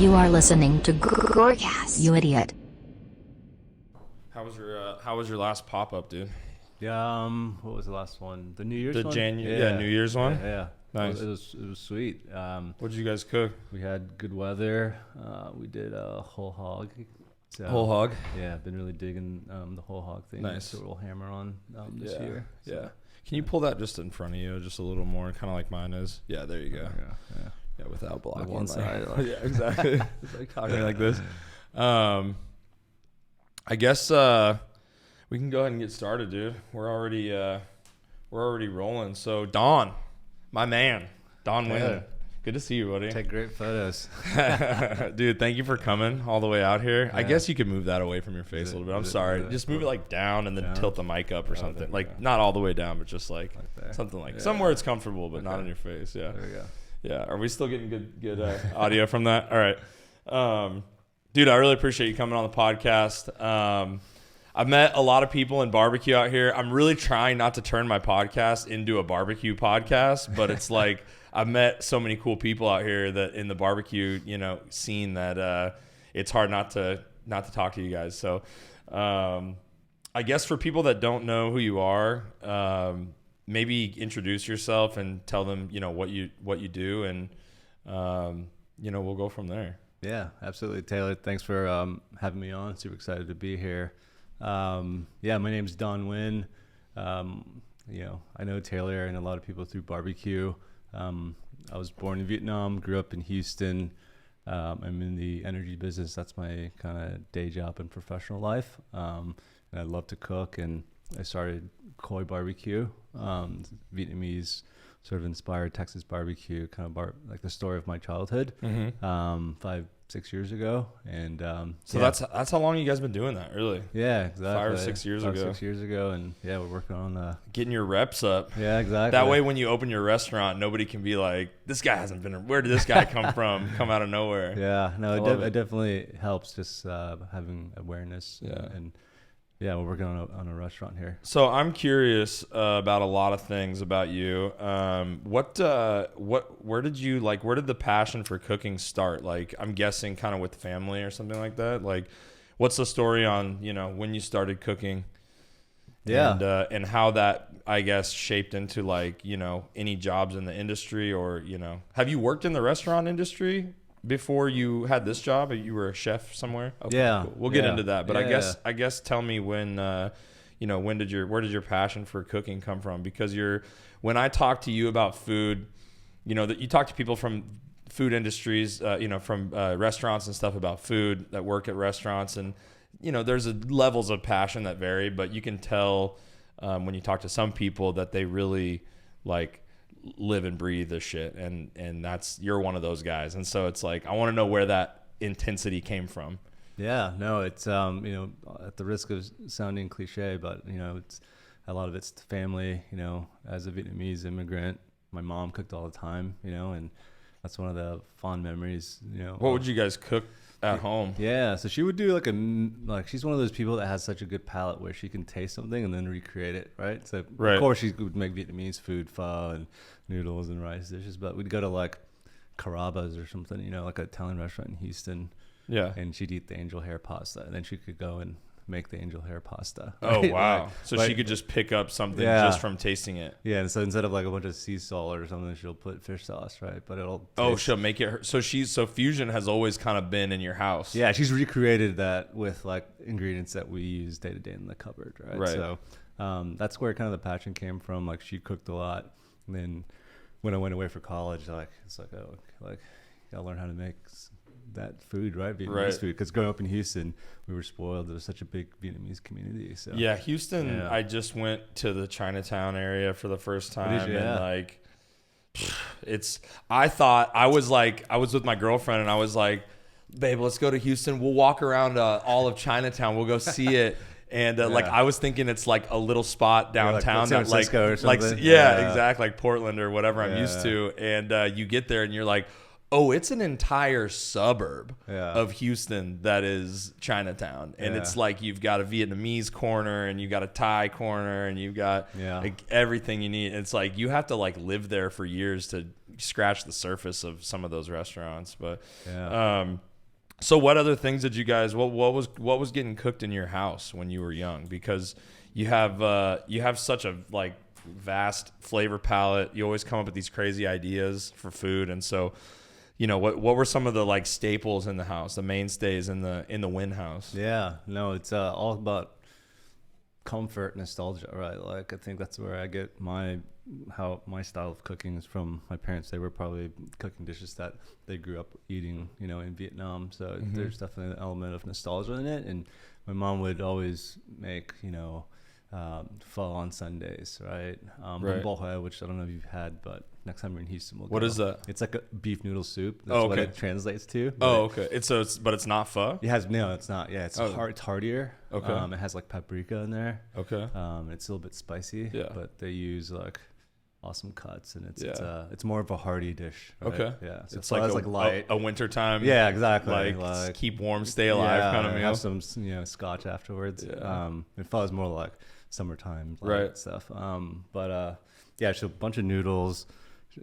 You are listening to GORCAST, you idiot. How was your last pop-up, dude? Yeah, what was the last one? The New Year's one? New Year's one? Yeah. Nice. It was sweet. What did you guys cook? We had good weather. We did a whole hog. So, Whole hog? Yeah, I've been really digging the whole hog thing. Nice. So we'll hammer on this year. So. Yeah. Can you pull that just in front of you just a little more, kind of like mine is? Yeah, there you go. Yeah, without blocking. Like one side. Like, yeah, exactly. It's like talking like this. I guess we can go ahead and get started, dude. We're already rolling. So Don, my man, Don Nguyen. Good to see you, buddy. Take great photos. Dude, thank you for coming all the way out here. Yeah. I guess you could move that away from your face a little bit. I'm sorry. Just move it like down and then tilt the mic up or something. Like not all the way down, but just like something like somewhere it's comfortable, but not in your face. Yeah. There we go. Yeah. Are we still getting good audio from that? All right. Dude, I really appreciate you coming on the podcast. I've met a lot of people in barbecue out here. I'm really trying not to turn my podcast into a barbecue podcast, but it's like I've met so many cool people out here that in the barbecue, scene that it's hard not to talk to you guys. So I guess for people that don't know who you are, maybe introduce yourself and tell them, what you do, and we'll go from there. Yeah, absolutely. Taylor, thanks for having me on. Super excited to be here. My name's Don Nguyen. I know Taylor and a lot of people through barbecue. I was born in Vietnam, grew up in Houston. I'm in the energy business. That's my kind of day job and professional life. And I love to cook, and I started Khoi Barbecue, Vietnamese sort of inspired Texas barbecue, kind of like the story of my childhood, 5-6 years ago. And so that's how long you guys been doing that, really? Yeah, exactly. 5 or 6 years ago. 6 years ago, and yeah, we're working on getting your reps up. Yeah, exactly. That way, when you open your restaurant, nobody can be like, "This guy hasn't been. Where did this guy come from? Come out of nowhere." Yeah, no, it definitely helps just having awareness. Yeah. And yeah, we're working on a restaurant here. So I'm curious about a lot of things about you. Where did the passion for cooking start? Like, I'm guessing kind of with family or something like that. Like, what's the story on, when you started cooking? Yeah. And how that, I guess, shaped into like, any jobs in the industry, or, have you worked in the restaurant industry before you had this job? You were a chef somewhere? Okay, yeah. Cool. We'll get into that. But I guess tell me when, where did your passion for cooking come from? Because when I talk to you about food, that you talk to people from food industries, from restaurants and stuff about food that work at restaurants, and, there's levels of passion that vary, but you can tell when you talk to some people that they really like live and breathe this shit, and you're one of those guys. And so it's like, I want to know where that intensity came from. Yeah, no, it's at the risk of sounding cliche, but it's a lot of it's family. As a Vietnamese immigrant, my mom cooked all the time, and that's one of the fond memories. What would you guys cook at home? Yeah, so she would do she's one of those people that has such a good palate where she can taste something and then recreate it, right? So of course she would make Vietnamese food, pho and noodles and rice dishes, but we'd go to like Carrabba's or something, like an Italian restaurant in Houston. Yeah. And she'd eat the angel hair pasta, and then she could go and make the angel hair pasta. Oh, wow. So she could just pick up something just from tasting it. Yeah, and so instead of like a bunch of sea salt or something, she'll put fish sauce, right? But it'll she'll make it so fusion has always kind of been in your house. Yeah, she's recreated that with like ingredients that we use day to day in the cupboard, right? Right. So that's where kind of the passion came from. Like, she cooked a lot, and then when I went away for college, it's like you gotta learn how to make that food, right? Vietnamese food, because growing up in Houston, we were spoiled. There was such a big Vietnamese community. So yeah, Houston. Yeah. I just went to the Chinatown area for the first time, and like, I was with my girlfriend, and I was like, babe, let's go to Houston. We'll walk around all of Chinatown. We'll go see it. And I was thinking it's like a little spot downtown, like San Francisco or something. Exactly, like Portland or whatever I'm used to. And you get there and you're like, oh, it's an entire suburb of Houston that is Chinatown. And it's like you've got a Vietnamese corner, and you've got a Thai corner, and you've got like everything you need. It's like you have to like live there for years to scratch the surface of some of those restaurants. But So what other things did you guys? What was getting cooked in your house when you were young? Because you have such a like vast flavor palette. You always come up with these crazy ideas for food, and so what were some of the like staples in the house, the mainstays in the Nguyen house? Yeah, no, it's all about comfort, nostalgia, right? Like I think that's where I get my style of cooking is from my parents. They were probably cooking dishes that they grew up eating, in Vietnam. So there's definitely an element of nostalgia in it. And my mom would always make, pho on Sundays, right? Right. Bò Hue, which I don't know if you've had, but next time we're in Houston, we'll go. What is that? It's like a beef noodle soup. That's what it translates to. Okay. But it's not pho? It's not. Yeah, it's it's heartier. Okay. It has like paprika in there. Okay. It's a little bit spicy. Yeah. But they use like awesome cuts, and it's more of a hearty dish. Right? Okay. Yeah. So it's like light. a wintertime. Yeah, exactly. Like keep warm, stay alive kind of meal. Have some scotch afterwards. Yeah. It felt more like summertime right stuff. So a bunch of noodles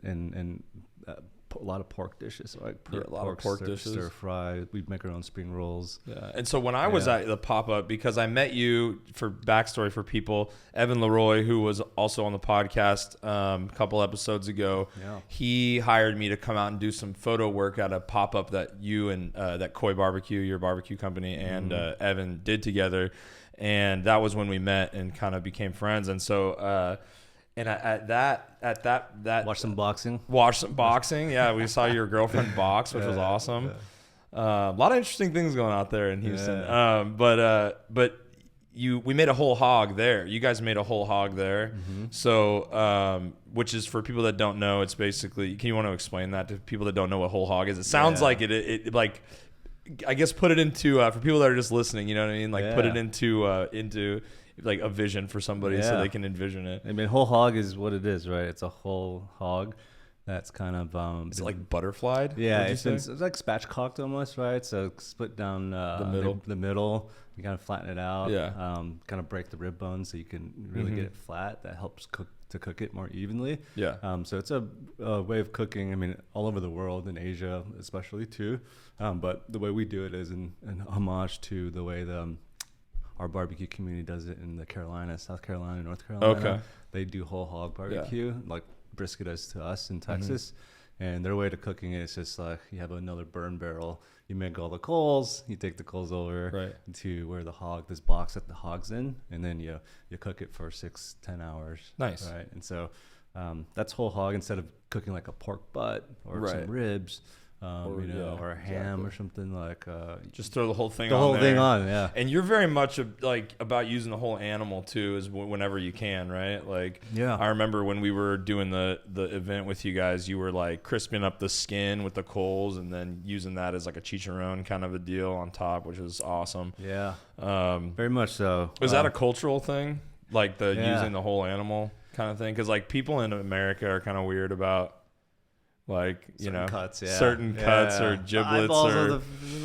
and a lot of pork dishes, like a lot of pork dishes, stir fry. We'd make our own spring rolls. Yeah. And so when I was at the pop-up, because I met you, for backstory for people, Evan Leroy, who was also on the podcast a couple episodes ago, he hired me to come out and do some photo work at a pop-up that you and that Khoi Barbecue, your barbecue company, and Evan did together. And that was when we met and kind of became friends. And so and at that watch some boxing. Yeah, we saw your girlfriend box, which was awesome. Yeah. A lot of interesting things going out there in Houston. Yeah. But we made a whole hog there. You guys made a whole hog there. So which is, for people that don't know, it's basically, can you want to explain that to people that don't know what whole hog is? It sounds like it like, I guess put it into for people that are just listening, you know what I mean? Like put it into like a vision for somebody so they can envision it. I mean, whole hog is what it is, right? It's a whole hog that's kind of is it like butterflied? Yeah, it's like spatchcocked almost, right? So split down the middle. You kind of flatten it out. Yeah. Kind of break the rib bone so you can really get it flat. That helps cook it more evenly. Yeah. So it's a way of cooking. I mean, all over the world, in Asia especially too. But the way we do it is in homage to the way our barbecue community does it in the Carolinas, South Carolina, North Carolina. Okay. They do whole hog barbecue, like brisket is to us in Texas. And their way to cooking it is just like, you have another burn barrel. You make all the coals. You take the coals over to where this box that the hog's in, and then you cook it for 6-10 hours. Nice. Right. And so that's whole hog instead of cooking like a pork butt or some ribs. Or a ham or something like. Just throw the whole thing. Yeah. And you're very much like about using the whole animal too, is whenever you can, right? Like, I remember when we were doing the event with you guys, you were like crisping up the skin with the coals and then using that as like a chicharron kind of a deal on top, which is awesome. Yeah. Very much so. Was that a cultural thing, like the using the whole animal kind of thing? Because like people in America are kind I mean,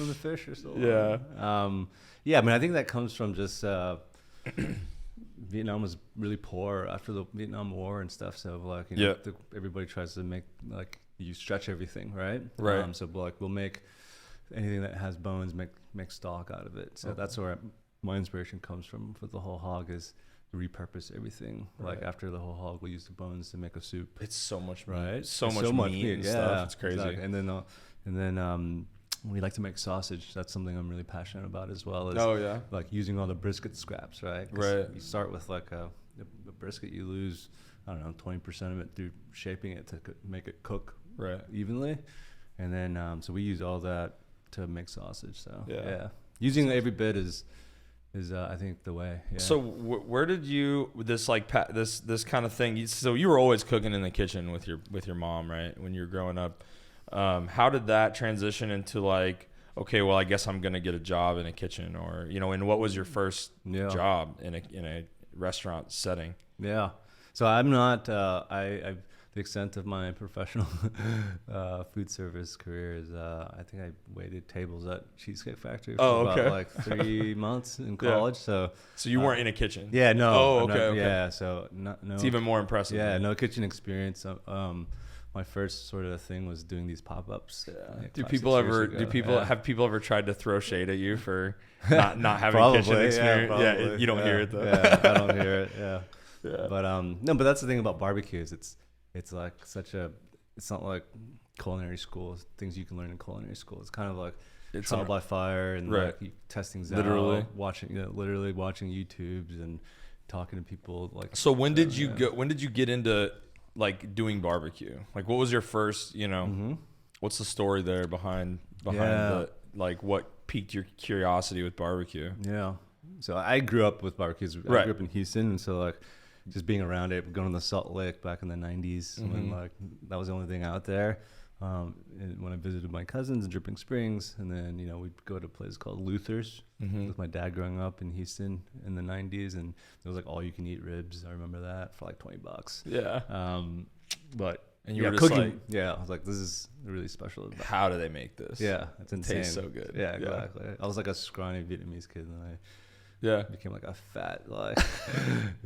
the fish or something. Yeah. I mean, I think that comes from just Vietnam was really poor after the Vietnam War and stuff. So like, everybody tries to make, like, you stretch everything, right? Right. So like, we'll make anything that has bones, make stock out of it. So that's where my inspiration comes from for the whole hog, is repurpose everything. Like after the whole hog, we'll use the bones to make a soup. It's so much meat. Right? So much meat and stuff. It's crazy. Exactly. And then we like to make sausage. That's something I'm really passionate about as well. Like using all the brisket scraps, right? Right. You start with like a brisket, you lose, I don't know, 20% of it through shaping it to make it cook evenly. And then so we use all that to make sausage. So using every bit is I think the way. Yeah. So where did you this kind of thing? So you were always cooking in the kitchen with your mom, right? When you were growing up, how did that transition into like, okay, well, I guess I'm gonna get a job in a kitchen, or and what was your first job in a restaurant setting? Yeah. So I'm not. I've the extent of my professional food service career is I think I waited tables at Cheesecake Factory for about like 3 months in college. So you weren't in a kitchen? Yeah, no. Okay. Yeah, so no. It's even more impressive. Yeah, no kitchen experience. my first sort of thing was doing these pop-ups. Yeah. Have people ever tried to throw shade at you for not having kitchen experience? Yeah, you don't hear it though. Yeah, I don't hear it. Yeah. But no, but that's the thing about barbecues. It's like it's not like culinary school, things you can learn in culinary school. It's kind of like trial by fire and like testing out, watching YouTubes and talking to people. Like, so when did you get into like doing barbecue? Like, what was your first, what's the story there behind the, like, what piqued your curiosity with barbecue? Yeah. So I grew up with barbecues. I grew up in Houston, and so like just being around it, going to the Salt Lick back in the 90s when like that was the only thing out there. And when I visited my cousins in Dripping Springs, and then we'd go to a place called Luther's with my dad growing up in Houston in the 90s, and it was like all you can eat ribs. I remember that for like $20. Yeah. But and you were just cooking. I was like, this is really special. How do they make this? Yeah, it's insane. It tastes so good. Yeah, exactly. Yeah. I was like a scrawny Vietnamese kid, and I became like a fat like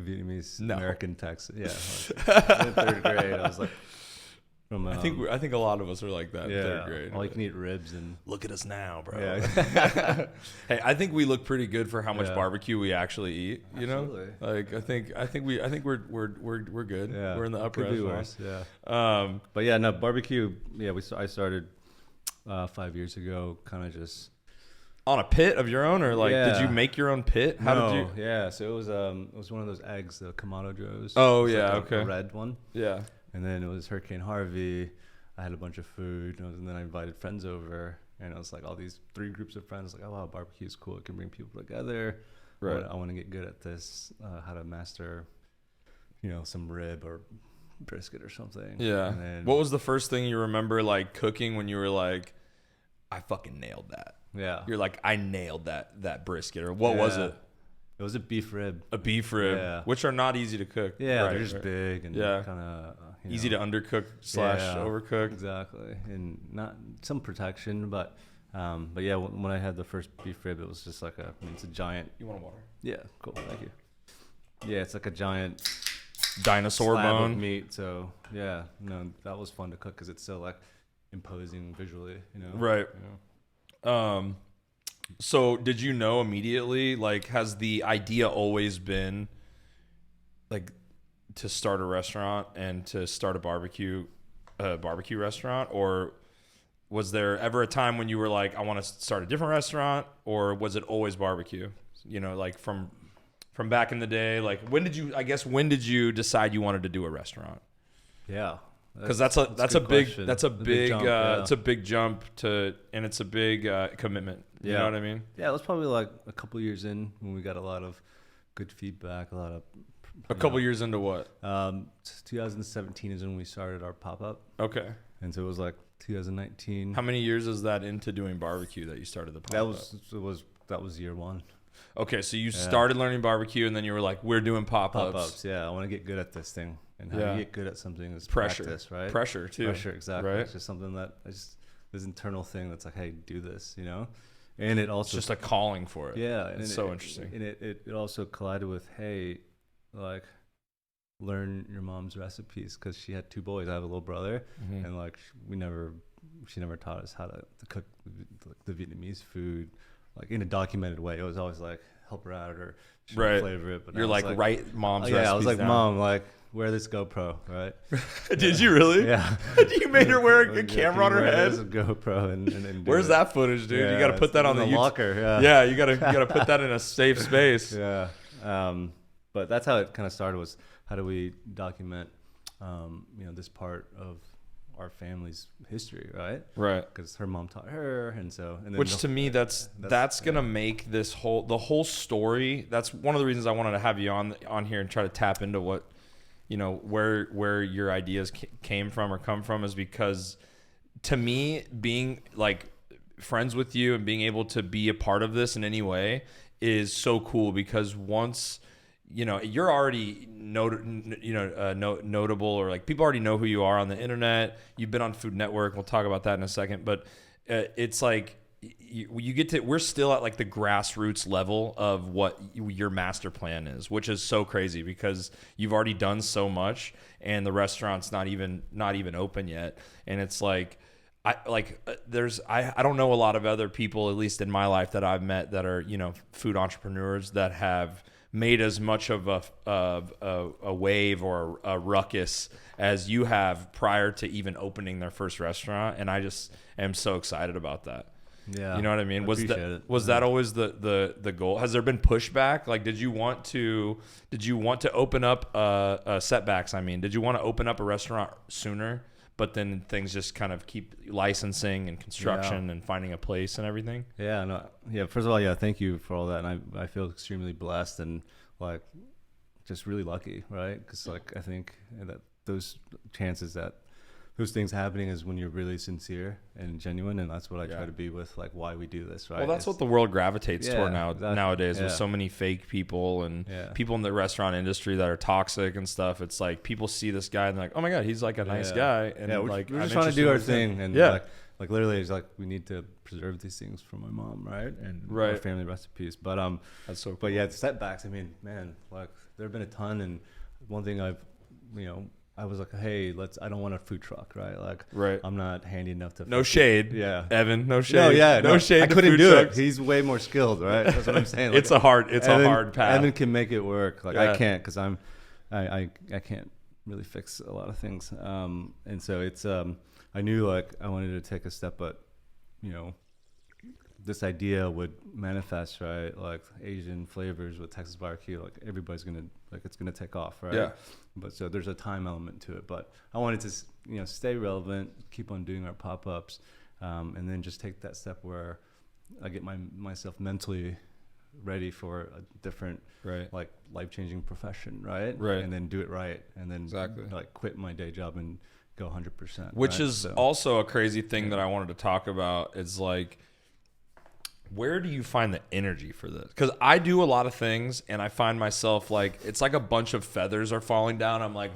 Vietnamese American Texan. Yeah, like, in third grade, I was like. I think a lot of us are like that in third grade. All you can eat ribs and look at us now, bro. Yeah. Hey, I think we look pretty good for how much barbecue we actually eat. Absolutely. Like I think we're good. Yeah. We're in the upper echelons. Yeah. But yeah, no barbecue. Yeah, I started 5 years ago, kind of just on a pit of your own, or like did you make your own pit? How did you? Yeah, so it was one of those eggs, the Kamado Joes. Oh yeah, like a red one. Yeah. And then it was Hurricane Harvey. I had a bunch of food, and then I invited friends over, and it was like all these 3 groups of friends. Like, oh wow, barbecue is cool. It can bring people together. Right. I want to get good at this. How to master, some rib or brisket or something. Yeah. And then, what was the first thing you remember like cooking when you were like, I fucking nailed that? Yeah. You're like, I nailed that brisket, or what was it? It was a beef rib. Which are not easy to cook. Yeah, they're just big and kind of easy to undercook / overcook. Exactly, and not some protection, but yeah, when I had the first beef rib, it was just like it's a giant. You want water? Yeah, cool, thank you. Yeah, it's like a giant dinosaur slab bone of meat. So yeah, that was fun to cook because it's so like imposing visually, Right. So did you know immediately, like, has the idea always been like to start a restaurant and to start a barbecue restaurant, or was there ever a time when you were like, I want to start a different restaurant, or was it always barbecue? Like from back in the day, like when did you decide you wanted to do a restaurant? Yeah. Because that's a big jump to, and it's a big commitment. You know what I mean? Yeah, it was probably like a couple years in when we got a lot of good feedback, a couple years into what? 2017 is when we started our pop-up. Okay. And so it was like 2019. How many years is that into doing barbecue that you started the pop-up? That was year 1. Okay, so you started learning barbecue, and then you were like, we're doing pop-ups. Pop-ups, yeah. I want to get good at this thing. And how you get good at something is pressure, practice, right? Pressure, too. Pressure, exactly. Right? It's just something that this internal thing that's like, hey, do this, And it also... It's just a calling for it. Yeah. It's so interesting. And it also collided with, hey, like, learn your mom's recipes, because she had 2 boys. I have a little brother, and like she never taught us how to cook the Vietnamese food like in a documented way. It was always like help her out or flavor it. But you're like write mom's recipes. Yeah, I was like, down. Mom, like wear this GoPro, right? Did you really? Yeah. You made her wear a camera on her head. This GoPro and where's that footage, dude? Yeah, you got to put that on the locker. Yeah, you got to put that in a safe space. Yeah. But that's how it kind of started, was how do we document, this part of our family's history, right? Right. Because her mom taught her, and then which to me, that's gonna make the whole story. That's one of the reasons I wanted to have you on here and try to tap into what, where your ideas came from or come from, is because to me, being like friends with you and being able to be a part of this in any way is so cool, because once you're already notable, or like people already know who you are on the internet. You've been on Food Network. We'll talk about that in a second. But it's like you get to, we're still at like the grassroots level of what your master plan is, which is so crazy because you've already done so much and the restaurant's not even open yet. And it's like, I don't know a lot of other people, at least in my life, that I've met that are, food entrepreneurs that have made as much of a wave or a ruckus as you have prior to even opening their first restaurant. And I just am so excited about that. Yeah. You know what I mean? Was that always the goal? Has there been pushback? Like, did you want to open up setbacks? I mean, did you want to open up a restaurant sooner, but then things just kind of keep licensing and construction and finding a place and everything? Yeah. No. Yeah. First of all, thank you for all that. And I feel extremely blessed and like just really lucky, right? Because like I think that those chances that those things happening is when you're really sincere and genuine, and that's what I try to be with like why we do this, right? Well, that's what the world gravitates toward nowadays with so many fake people and people in the restaurant industry that are toxic and stuff. It's like people see this guy and they're like, oh my God, he's like a nice guy. And we're just trying to do our thing. And like literally it's like we need to preserve these things from my mom, right? And our family recipes. But that's so cool. But the setbacks, I mean, man, like there have been a ton. And one thing I was like, hey, I don't want a food truck, right? Like, I'm not handy enough to. No shade. Yeah. Evan, no shade. No shade. I couldn't do it. He's way more skilled, right? That's what I'm saying. Like, it's a hard path. Evan can make it work. Like I can't because I can't really fix a lot of things. And so it's, I knew like I wanted to take a step, but this idea would manifest, right? Like Asian flavors with Texas barbecue, like everybody's it's gonna take off, right? Yeah. But so there's a time element to it. But I wanted to, stay relevant, keep on doing our pop-ups, and then just take that step where I get myself mentally ready for a different, like life-changing profession, right? Right. And then do it right, and then like quit my day job and go 100%. Which is also a crazy thing that I wanted to talk about. Is like, where do you find the energy for this? Because I do a lot of things and I find myself like, it's like a bunch of feathers are falling down. I'm like,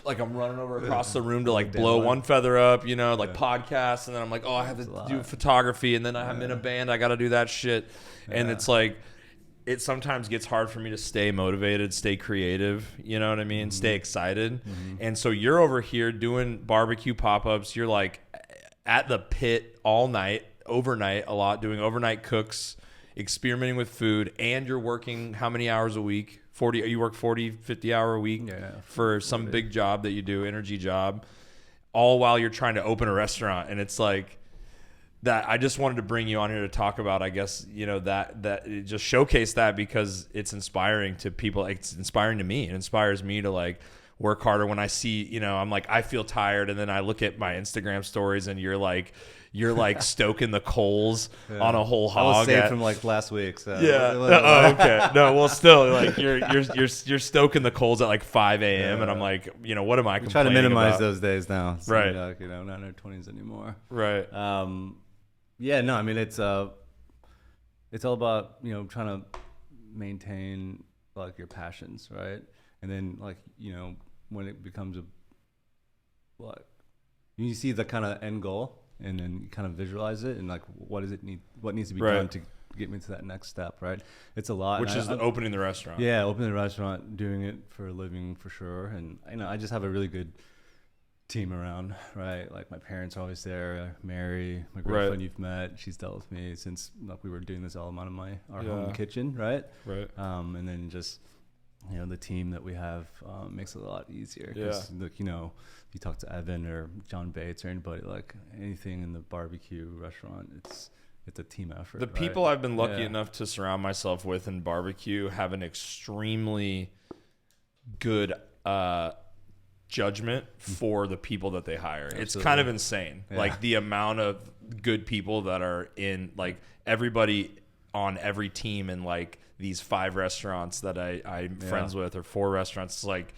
like I'm running over across the room to like blow one feather up, like podcasts. And then I'm like, oh, I have to do photography. And then I'm in a band. I got to do that shit. And it's like, it sometimes gets hard for me to stay motivated, stay creative. You know what I mean? Stay excited. And so you're over here doing barbecue pop-ups. You're like at the pit all night. Overnight a lot, doing overnight cooks, experimenting with food, and you're working how many hours a week? 40, you work 40, 50 hour a week for some big job that you do, energy job, all while you're trying to open a restaurant. And it's like that. I just wanted to bring you on here to talk about, I guess, that just showcase that because it's inspiring to people. It's inspiring to me. It inspires me to like work harder when I see, I'm like, I feel tired. And then I look at my Instagram stories and you're like stoking the coals on a whole hog. I was saved from like last week. So. Yeah. Oh, okay. No, well, still like you're stoking the coals at like 5 a.m. And I'm like, what am I complaining about? Try to minimize those days now. So right. Like, not in our 20s anymore. Right. Yeah. No. I mean, it's all about trying to maintain like your passions, right? And then like when it becomes you see the kind of end goal. And then you kind of visualize it and like what needs to be done to get me to that next step, right? It's a lot. Which is opening the restaurant. Yeah, opening the restaurant, doing it for a living for sure. And I just have a really good team around, right? Like my parents are always there. Mary, my girlfriend you've met, she's dealt with me since like we were doing this all out of our home kitchen, right? Right. And then just the team that we have makes it a lot easier. Look, you talk to Evan or John Bates or anybody, like anything in the barbecue restaurant, it's a team effort. The people I've been lucky enough to surround myself with in barbecue have an extremely good judgment for the people that they hire. Absolutely. It's kind of insane. Like the amount of good people that are in, like everybody on every team in like these 5 restaurants that I'm friends with, or 4 restaurants. It's like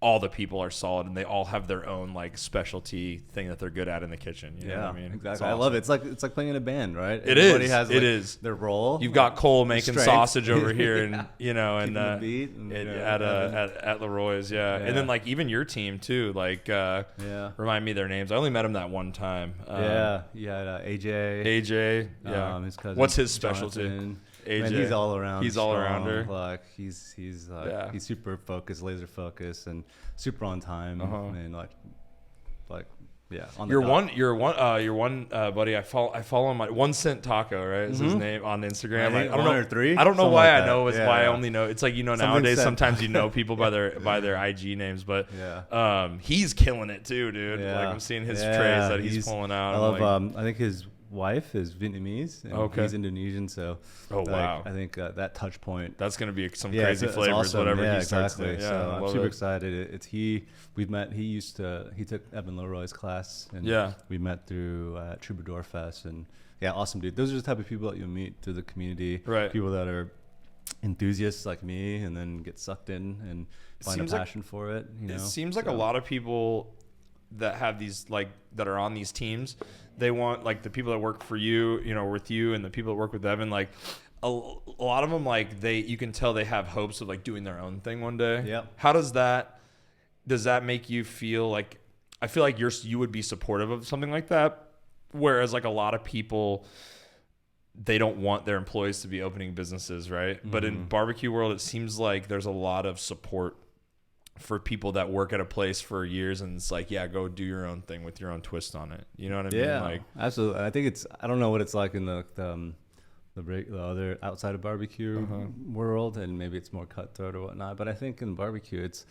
all the people are solid and they all have their own like specialty thing that they're good at in the kitchen. You know what I mean? Exactly. Awesome. I love it. It's like playing in a band, right? Everybody has it is their role. You've got Cole making strength. sausage over here, and you know, and the beat and, at Leroy's, and then like even your team too. Like, remind me their names. I only met him that one time. You had AJ. AJ, his cousin. What's his specialty? Jonathan. AJ. Man, he's all around. He's all arounder. Like he's super focused, laser focused, and super on time. And like on Your the one buddy I follow him, 1 Cent Taco, right? Is his name on Instagram. I don't know. Or 3. I don't know Something why like I know. that. It's why I only know. It's like, you know, nowadays sometimes you know people by their IG names, but he's killing it too, dude. Like I'm seeing his trays that he's pulling out. I love. I think his wife is Vietnamese and he's Indonesian, so wow. I think that touch point, that's going to be some crazy flavors, awesome. Whatever he starts to. So I'm super excited. He took Evan Leroy's class, and we met through Troubadour Fest, and awesome dude. Those are the type of people that you'll meet through the community, right? People that are enthusiasts like me and then get sucked in and find a passion for it. You know, it seems like a lot of people that have these, like, that are on these teams, they want, like, the people that work for you, you know, with you, and the people that work with Evan, like a lot of them, like, you can tell they have hopes of like doing their own thing one day. Yeah. How does that make you feel? Like, I feel like you would be supportive of something like that, whereas like a lot of people, they don't want their employees to be opening businesses, right? But in barbecue world, it seems like there's a lot of support for people that work at a place for years, and it's like, go do your own thing with your own twist on it. You know what I mean? Like, absolutely. I think I don't know what it's like in the other outside of barbecue world, and maybe it's more cutthroat or whatnot. But I think in barbecue, it's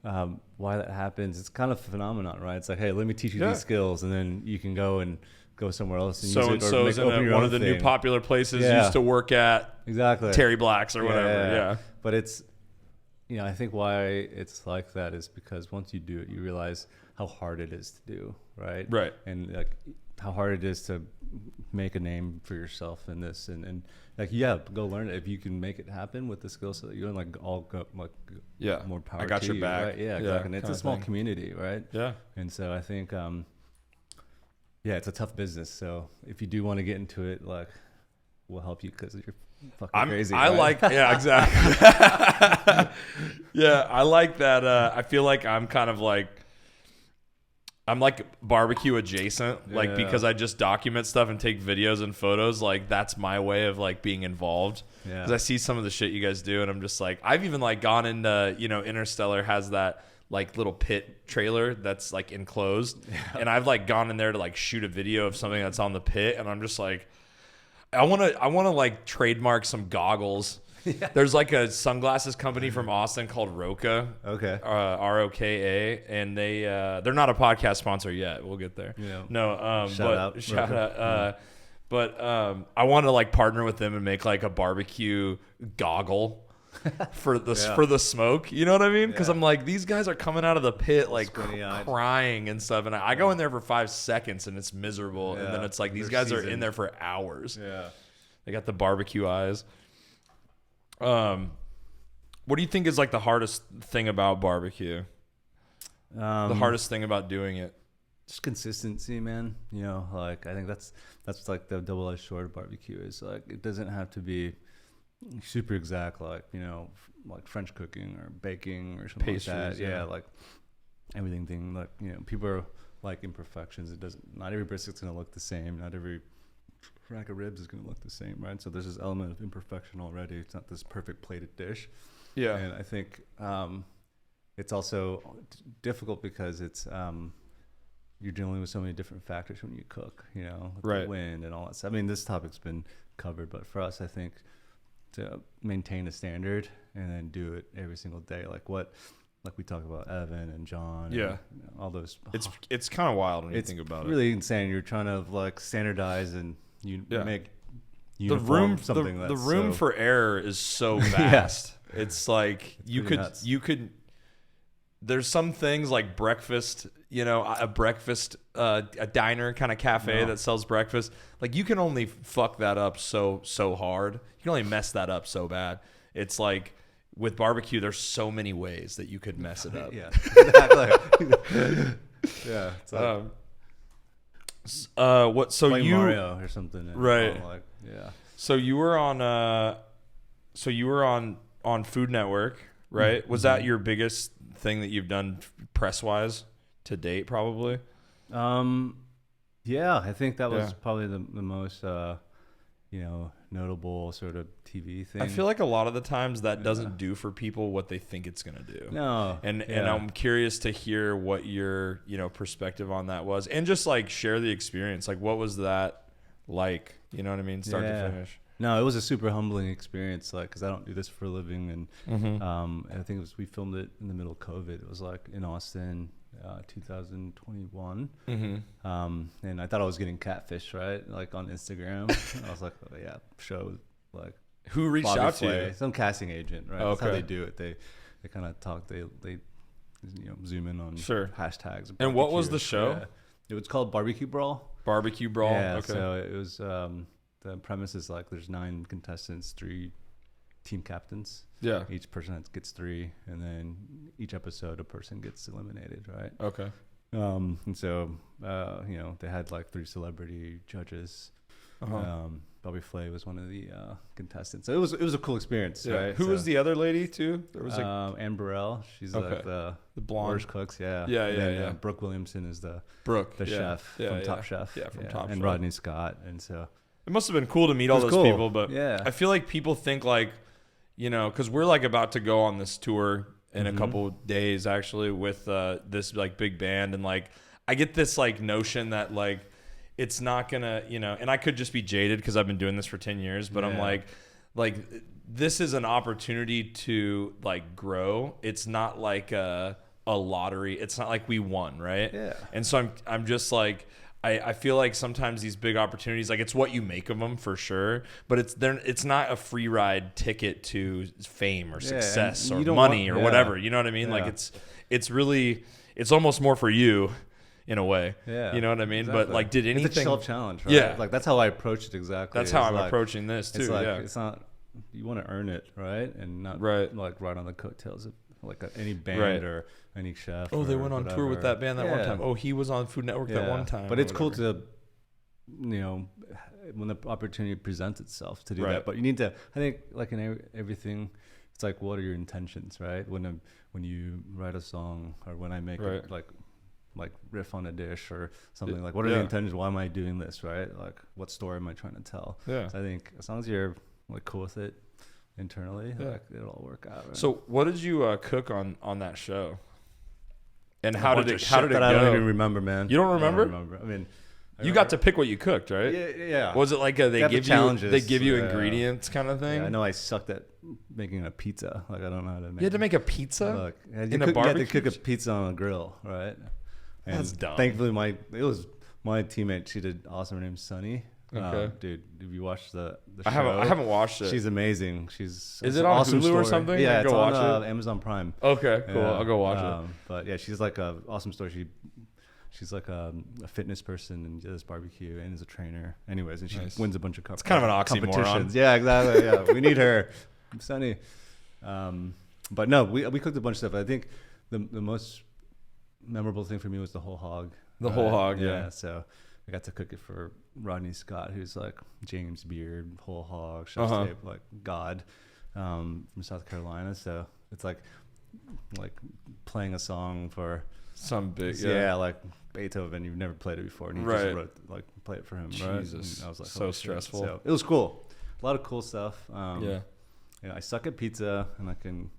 why that happens. It's kind of a phenomenon, right? It's like, hey, let me teach you these skills, and then you can go somewhere else and use it, or open one of the new popular places used to work at. Exactly. Terry Black's or whatever. Yeah. But it's, you know, I think why it's like that is because once you do it, you realize how hard it is to do, right? Right. And like how hard it is to make a name for yourself in this, and like, go learn it. If you can make it happen with the skill set, you're like all go, like more power. I got to your you, back. Right? Yeah, exactly. And it's a small community, right? Yeah. And so I think, it's a tough business. So if you do want to get into it, like, we'll help you because you're fucking crazy. Exactly. I like that. I feel like I'm kind of like, I'm like barbecue adjacent, like, because I just document stuff and take videos and photos. Like, that's my way of like being involved. Because I see some of the shit you guys do, and I'm just like, I've even like gone into, you know, Interstellar has that like little pit trailer that's like enclosed, and I've like gone in there to like shoot a video of something that's on the pit, and I'm just like, I want to like trademark some goggles. There's like a sunglasses company from Austin called Roka. Okay. ROKA, and they're not a podcast sponsor yet. We'll get there. Yeah. No. Shout out. But I want to like partner with them and make like a barbecue goggle for the smoke. You know what I mean? Because I'm like, these guys are coming out of the pit like crying and stuff, and I go in there for 5 seconds and it's miserable, and then it's like these guys are in there for hours. Yeah. They got the barbecue eyes. What do you think is like the hardest thing about barbecue? The hardest thing about doing it? Just consistency, man. You know, like, I think that's like the double-edged sword of barbecue is like, it doesn't have to be super exact, like, you know, like French cooking or baking or something pastries, like that. Like everything, like, you know, people are like imperfections. Not every brisket's gonna look the same. Not every rack of ribs is going to look the same, right? So there's this element of imperfection already. It's not this perfect plated dish. Yeah. And I think it's also difficult because it's you're dealing with so many different factors when you cook, you know, the wind and all that stuff. I mean, this topic's been covered, but for us, I think to maintain a standard and then do it every single day, like we talk about Evan and John, and, all those. It's kind of wild when you think about it. It's really insane. You're trying to like standardize and make the room for error is so vast. It's like you could. There's some things like breakfast, you know, a diner kind of cafe that sells breakfast. Like, you can only fuck that up so hard. You can only mess that up so bad. It's like with barbecue, there's so many ways that you could mess it up. Yeah, exactly. Yeah, it's like, What? So like you Mario or something, right? Like, yeah. So you were on. So you were on Food Network, right? Mm-hmm. Was that your biggest thing that you've done press wise to date? Probably. Yeah, I think that was Yeah. probably the most notable sort of TV thing. I feel like a lot of the times that doesn't do for people what they think it's gonna do. No, And yeah. I'm curious to hear what your perspective on that was, and just like share the experience. Like, what was that like? You know what I mean, start to finish. No, it was a super humbling experience, like, because I don't do this for a living, and Mm-hmm. I think we filmed it in the middle of COVID. It was like in Austin, 2021, and I thought I was getting catfish, right? Like on Instagram, I was like, oh, yeah, show like Who reached Bobby out to Flay, you? some casting agent, right? Oh, That's how okay. they do it. They kind of talk. They zoom in on Sure. hashtags. And what was barbecue. the show? Yeah. It was called Barbecue Brawl. Barbecue Brawl. Yeah, Okay. so it was the premise is like there's 9 contestants, 3 team captains. Yeah. Each person gets 3, and then each episode a person gets eliminated, right? Okay. And so they had like 3 celebrity judges. Bobby Flay was one of the contestants. So it was a cool experience, Yeah. right? Who So, was the other lady too? There was like Anne Burrell. She's Okay. like the blonde worst cooks. Yeah. Yeah, And yeah, then, yeah. Brooke Williamson is the Brooke, chef Yeah, from yeah. Top Chef. Yeah, from Top and Chef. Rodney Scott. And so It must have been cool to meet all was those cool. people, but Yeah. I feel like people think like, because we're like about to go on this tour in a couple days actually with this like big band, and like I get this like notion that like it's not gonna, and I could just be jaded because I've been doing this for 10 years, but I'm Yeah. like this is an opportunity to like grow. It's not like a lottery. It's not like we won, right? Yeah. And so I'm just like, I feel like sometimes these big opportunities, like it's what you make of them for sure, but it's not a free ride ticket to fame or success and or you don't money want- or yeah. whatever. You know what I mean? Like Yeah. it's really, it's almost more for you in a way. Yeah. You know what I mean? Exactly. But like, did anything? It's a self-challenge, right? Yeah. Like that's how I approach it exactly. That's how It's I'm like- approaching this too. It's like yeah. it's not, you want to earn it, right? And not Right. like right on the coattails of like any band Right. or any chef. Oh, they or went on tour with whatever. that band that one Yeah. time. Oh, he was on Food Network that Yeah. one time. But or it's cool whatever. to, when the opportunity presents itself to do Right. that. But you need to, I think, like in everything, it's like, what are your intentions, right? When you write a song or when I make Right. a, like riff on a dish or something, like what are Yeah. the intentions? Why am I doing this, right? Like what story am I trying to tell? Yeah. So I think as long as you're like cool with it internally, Yeah. like it'll all work out. Right? So what did you cook on that show? And A how did bunch it of how shit did it that go? I don't even remember, man. You don't remember? I don't remember. I mean, You got to pick what you cooked, right? yeah. Was it like they Got the give you challenges, they give you yeah. ingredients kind of thing? Yeah, I know I sucked at making a pizza. Like I don't know how to make. You had to make a pizza? Look, you in a had to barbecue? cook a pizza on a grill, right? And That's dumb. Thankfully, it was my teammate. She did awesome. Her name's Sunny. Okay. Dude, if you watch the show, I haven't watched it. She's amazing. Is it's it an on awesome Hulu or story. something? Yeah, Like, it's go on watch it? Amazon Prime. Okay, cool. Yeah, I'll go watch it. But yeah, she's like a awesome story. She's like a fitness person and does barbecue and is a trainer. Anyways, and she Nice. wins a bunch of It's kind of an oxymoron. competitions. Yeah, exactly. Yeah, we need her. Sunny. But no, we cooked a bunch of stuff. I think the most memorable thing for me was the whole hog. The whole hog, yeah. So I got to cook it for Rodney Scott, who's like James Beard, whole hog, chef's tape, like God, from South Carolina. So it's like playing a song for Some big like Beethoven. You've never played it before, and he Right. just wrote play it for him. Jesus. Right? And I was like, So holy shit. stressful. So it was cool. A lot of cool stuff. Yeah. I suck at pizza, and I can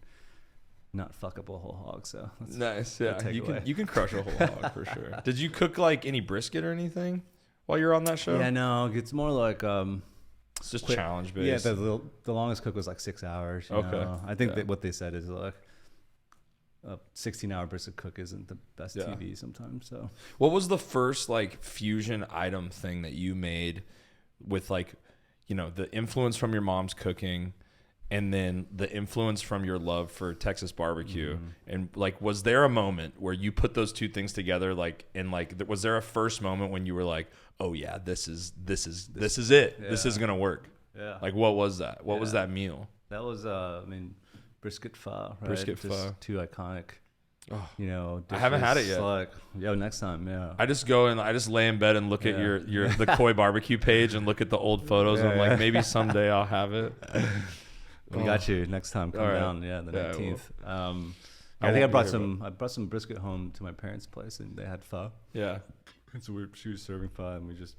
not fuck up a whole hog. So that's Nice. good Yeah. takeaway. You can crush a whole hog for sure. Did you cook like any brisket or anything while you're on that show? Yeah, no, it's more like It's just quick- challenge yeah. based. The longest cook was like 6 hours. You Okay. know? I think Yeah. that what they said is like a 16-hour brisket cook isn't the best Yeah. TV sometimes. So What was the first like fusion item thing that you made with like, the influence from your mom's cooking and then the influence from your love for Texas barbecue? Mm-hmm. And like, was there a moment where you put those two things together? Like, and like, was there a first moment when you were like, oh yeah, this is it. This is Yeah. going to work. yeah, Like, what was that? What was Yeah. that meal? that was brisket brisket pho, right? Brisket Just pho. two iconic, Oh, dishes. I haven't had it yet. Like, next time, yeah. I just go and I just lay in bed and look at the Khoi Barbecue page and look at the old photos. And I'm like, maybe someday I'll have it. We got you next time. Come down, the 19th. I think I brought some brisket home to my parents' place, and they had pho. Yeah. And so she was serving pho, and we just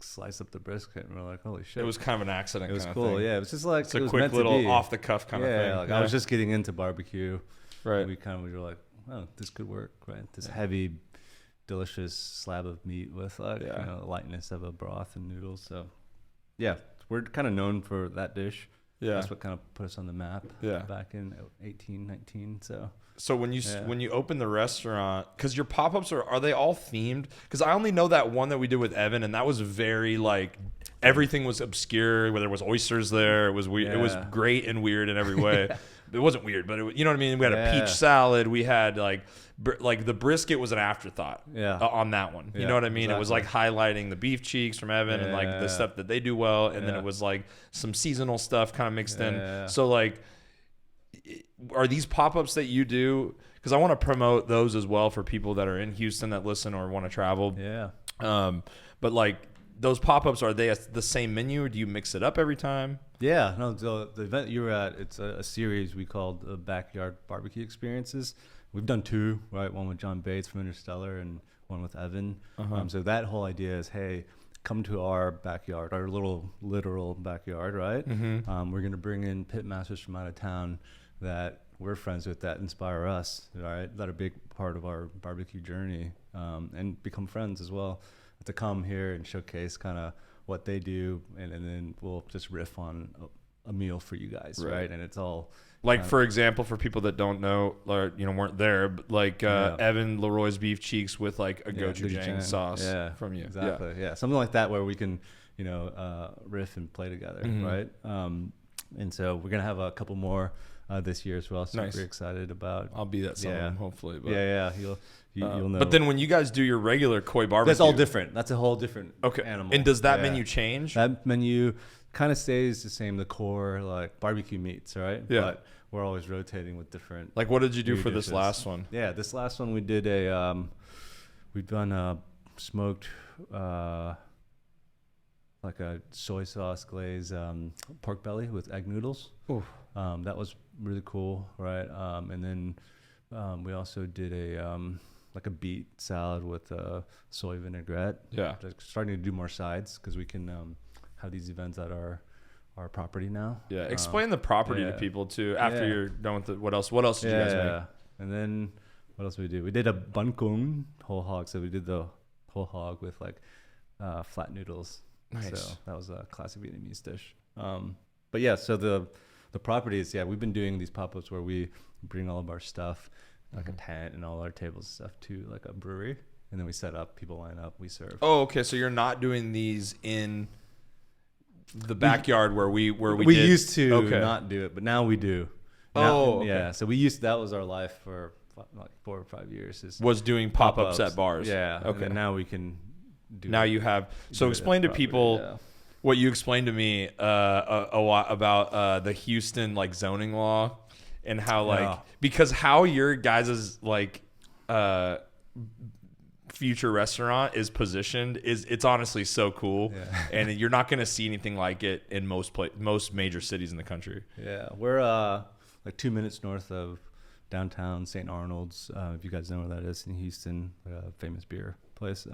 sliced up the brisket, and we're like, holy shit. It was kind of an accident. It was kind cool. of thing. Yeah, it was just like It's a quick little off the cuff kind of thing. Like I was just getting into barbecue. Right. We were like, oh, this could work, right? This heavy, delicious slab of meat with the lightness of a broth and noodles. So, yeah, we're kind of known for that dish. Yeah. That's what kind of put us on the map. Yeah. Back in 19. So when you open the restaurant, because your pop-ups are they all themed? Because I only know that one that we did with Evan, and that was very like everything was obscure. Where there was oysters there, it was weird. It was great and weird in every way. It wasn't weird, but you know what I mean. We had a peach salad. We had like the brisket was an afterthought. On that one, you know what I mean. Exactly. It was like highlighting the beef cheeks from Evan and like the stuff that they do well, and then it was like some seasonal stuff kind of mixed in. So like, are these pop-ups that you do? Because I want to promote those as well for people that are in Houston that listen or want to travel. Yeah. But like those pop-ups, are they the same menu, or do you mix it up every time? Yeah, no. The event you were at, it's a series we called Backyard Barbecue Experiences. We've done two, right? One with John Bates from Interstellar, and one with Evan. So that whole idea is, hey, come to our backyard, our little literal backyard, right? We're gonna bring in pit masters from out of town that we're friends with, that inspire us, right? That are a big part of our barbecue journey, and become friends as well. To come here and showcase kind of what they do, and then we'll just riff on a meal for you guys, right? And it's all like, for example, for people that don't know or weren't there, but like Evan Leroy's beef cheeks with like a gochujang sauce from you, exactly, something like that, where we can riff and play together, right? And so we're gonna have a couple more this year as well. Super excited about. I'll be at some of them, hopefully. But you'll know. But then when you guys do your regular Khoi Barbecue, that's all different. That's a whole different animal. And does that menu change? That menu kind of stays the same. The core like barbecue meats, right? Yeah. But we're always rotating with different. Like, what did you do for dishes. This last one? Yeah, this last one we did we've done a smoked like a soy sauce glaze pork belly with egg noodles. That was really cool, right? And then we also did like a beet salad with soy vinaigrette. Yeah, just starting to do more sides because we can have these events at our property now. Yeah, explain the property to people too. After you're done with it, what else did you guys make? And then what else did we do? We did a bun kung whole hog. So we did the whole hog with like flat noodles. Nice. So that was a classic Vietnamese dish. But yeah, so the properties, we've been doing these pop-ups where we bring all of our stuff, like a tent and all our tables and stuff, to like a brewery, and then we set up, people line up, we serve. Oh, okay. So you're not doing these in the backyard where we did. Used to not do it, but now we do. Now, yeah. So that was our life for like 4 or 5 years. Was doing pop-ups at bars. Yeah. Okay. And now we can do. Now you have. So explain to people what you explained to me a lot about the Houston like zoning law, and how because how your guys' like future restaurant is positioned it's honestly so cool. And you're not going to see anything like it in most major cities in the country. We're like 2 minutes north of downtown St. Arnold's, if you guys know where that is, in Houston, a famous beer place.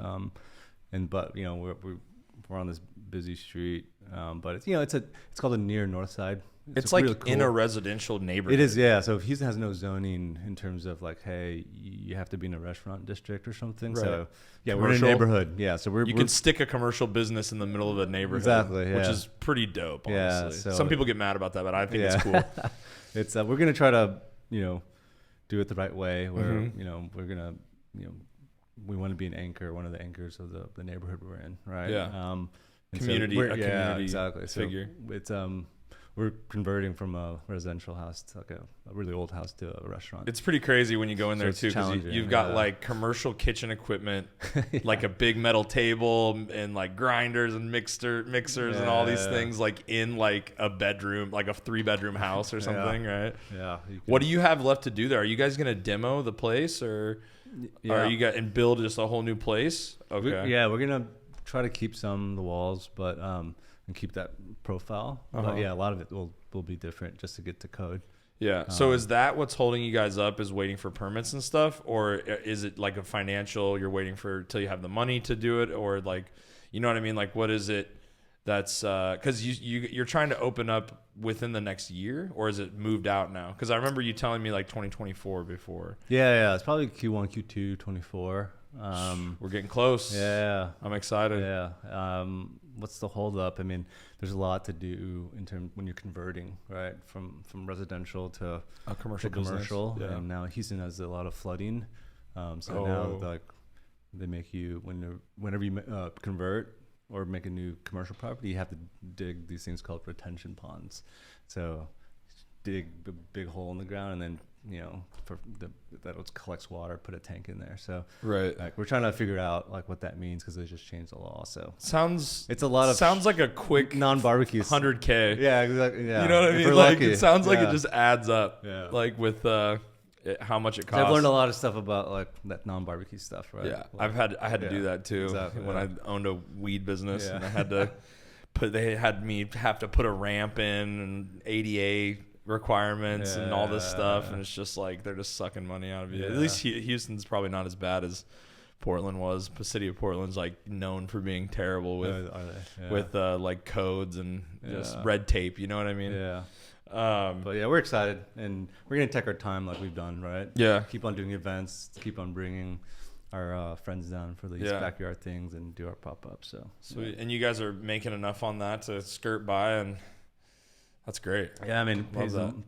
But we're on this busy street, but it's called a near north side. It's like really cool. In a residential neighborhood. It is, yeah. So Houston has no zoning in terms of like, hey, you have to be in a restaurant district or something. Right. So we're in a neighborhood. Yeah, so you can stick a commercial business in the middle of a neighborhood, exactly, which is pretty dope. Honestly, so some people get mad about that, but I think it's cool. It's we're gonna try to do it the right way. Where we're gonna we want to be an anchor, one of the anchors of the neighborhood we're in, right? Yeah. Community, so community exactly. Figure. So it's we're converting from a residential house to like a really old house to a restaurant. It's pretty crazy when you go in there too, because you've got like commercial kitchen equipment, like a big metal table and like grinders and mixers and all these things like in like a bedroom, like a 3-bedroom house or something, right? Yeah. What do you have left to do there? Are you guys gonna demo the place, or are you guys and build just a whole new place? Okay. We're gonna try to keep some of the walls, but and keep that profile. But yeah, a lot of it will be different just to get to code. Yeah. So is that what's holding you guys up, is waiting for permits and stuff? Or is it like a financial, you're waiting for till you have the money to do it? Or like, you know what I mean? Like, what is it that's, cause you're trying to open up within the next year, or is it moved out now? Cause I remember you telling me like 2024 before. Yeah. It's probably Q1, Q2, 24. We're getting close. Yeah. I'm excited. Yeah. What's the holdup? I mean, there's a lot to do in terms when you're converting, right, from residential to A commercial commercial. business. Yeah. And now Houston has a lot of flooding, so now like they make you whenever you convert or make a new commercial property, you have to dig these things called retention ponds. So dig a big hole in the ground, and then that collects water, put a tank in there. So like we're trying to figure out like what that means, because they just changed the law. So it's a lot of sounds like a quick non-barbecue 100K. Yeah, exactly. Yeah, you know what I mean? Like lucky. it sounds like it just adds up. Yeah. Like with how much it costs. I've learned a lot of stuff about like that non-barbecue stuff, right? Yeah, like, I had to do that too when I owned a weed business, and I had to they had me have to put a ramp in and ADA requirements and all this stuff, and it's just like they're just sucking money out of you. At least Houston's probably not as bad as Portland was. The city of Portland's like known for being terrible with like codes and just red tape. You know what I mean? Yeah. But yeah, we're excited, and we're gonna take our time like we've done, right? Yeah. Keep on doing events, keep on bringing our friends down for these backyard things, and do our pop-ups. So sweet. And you guys are making enough on that to skirt by, and that's great. Yeah, I mean,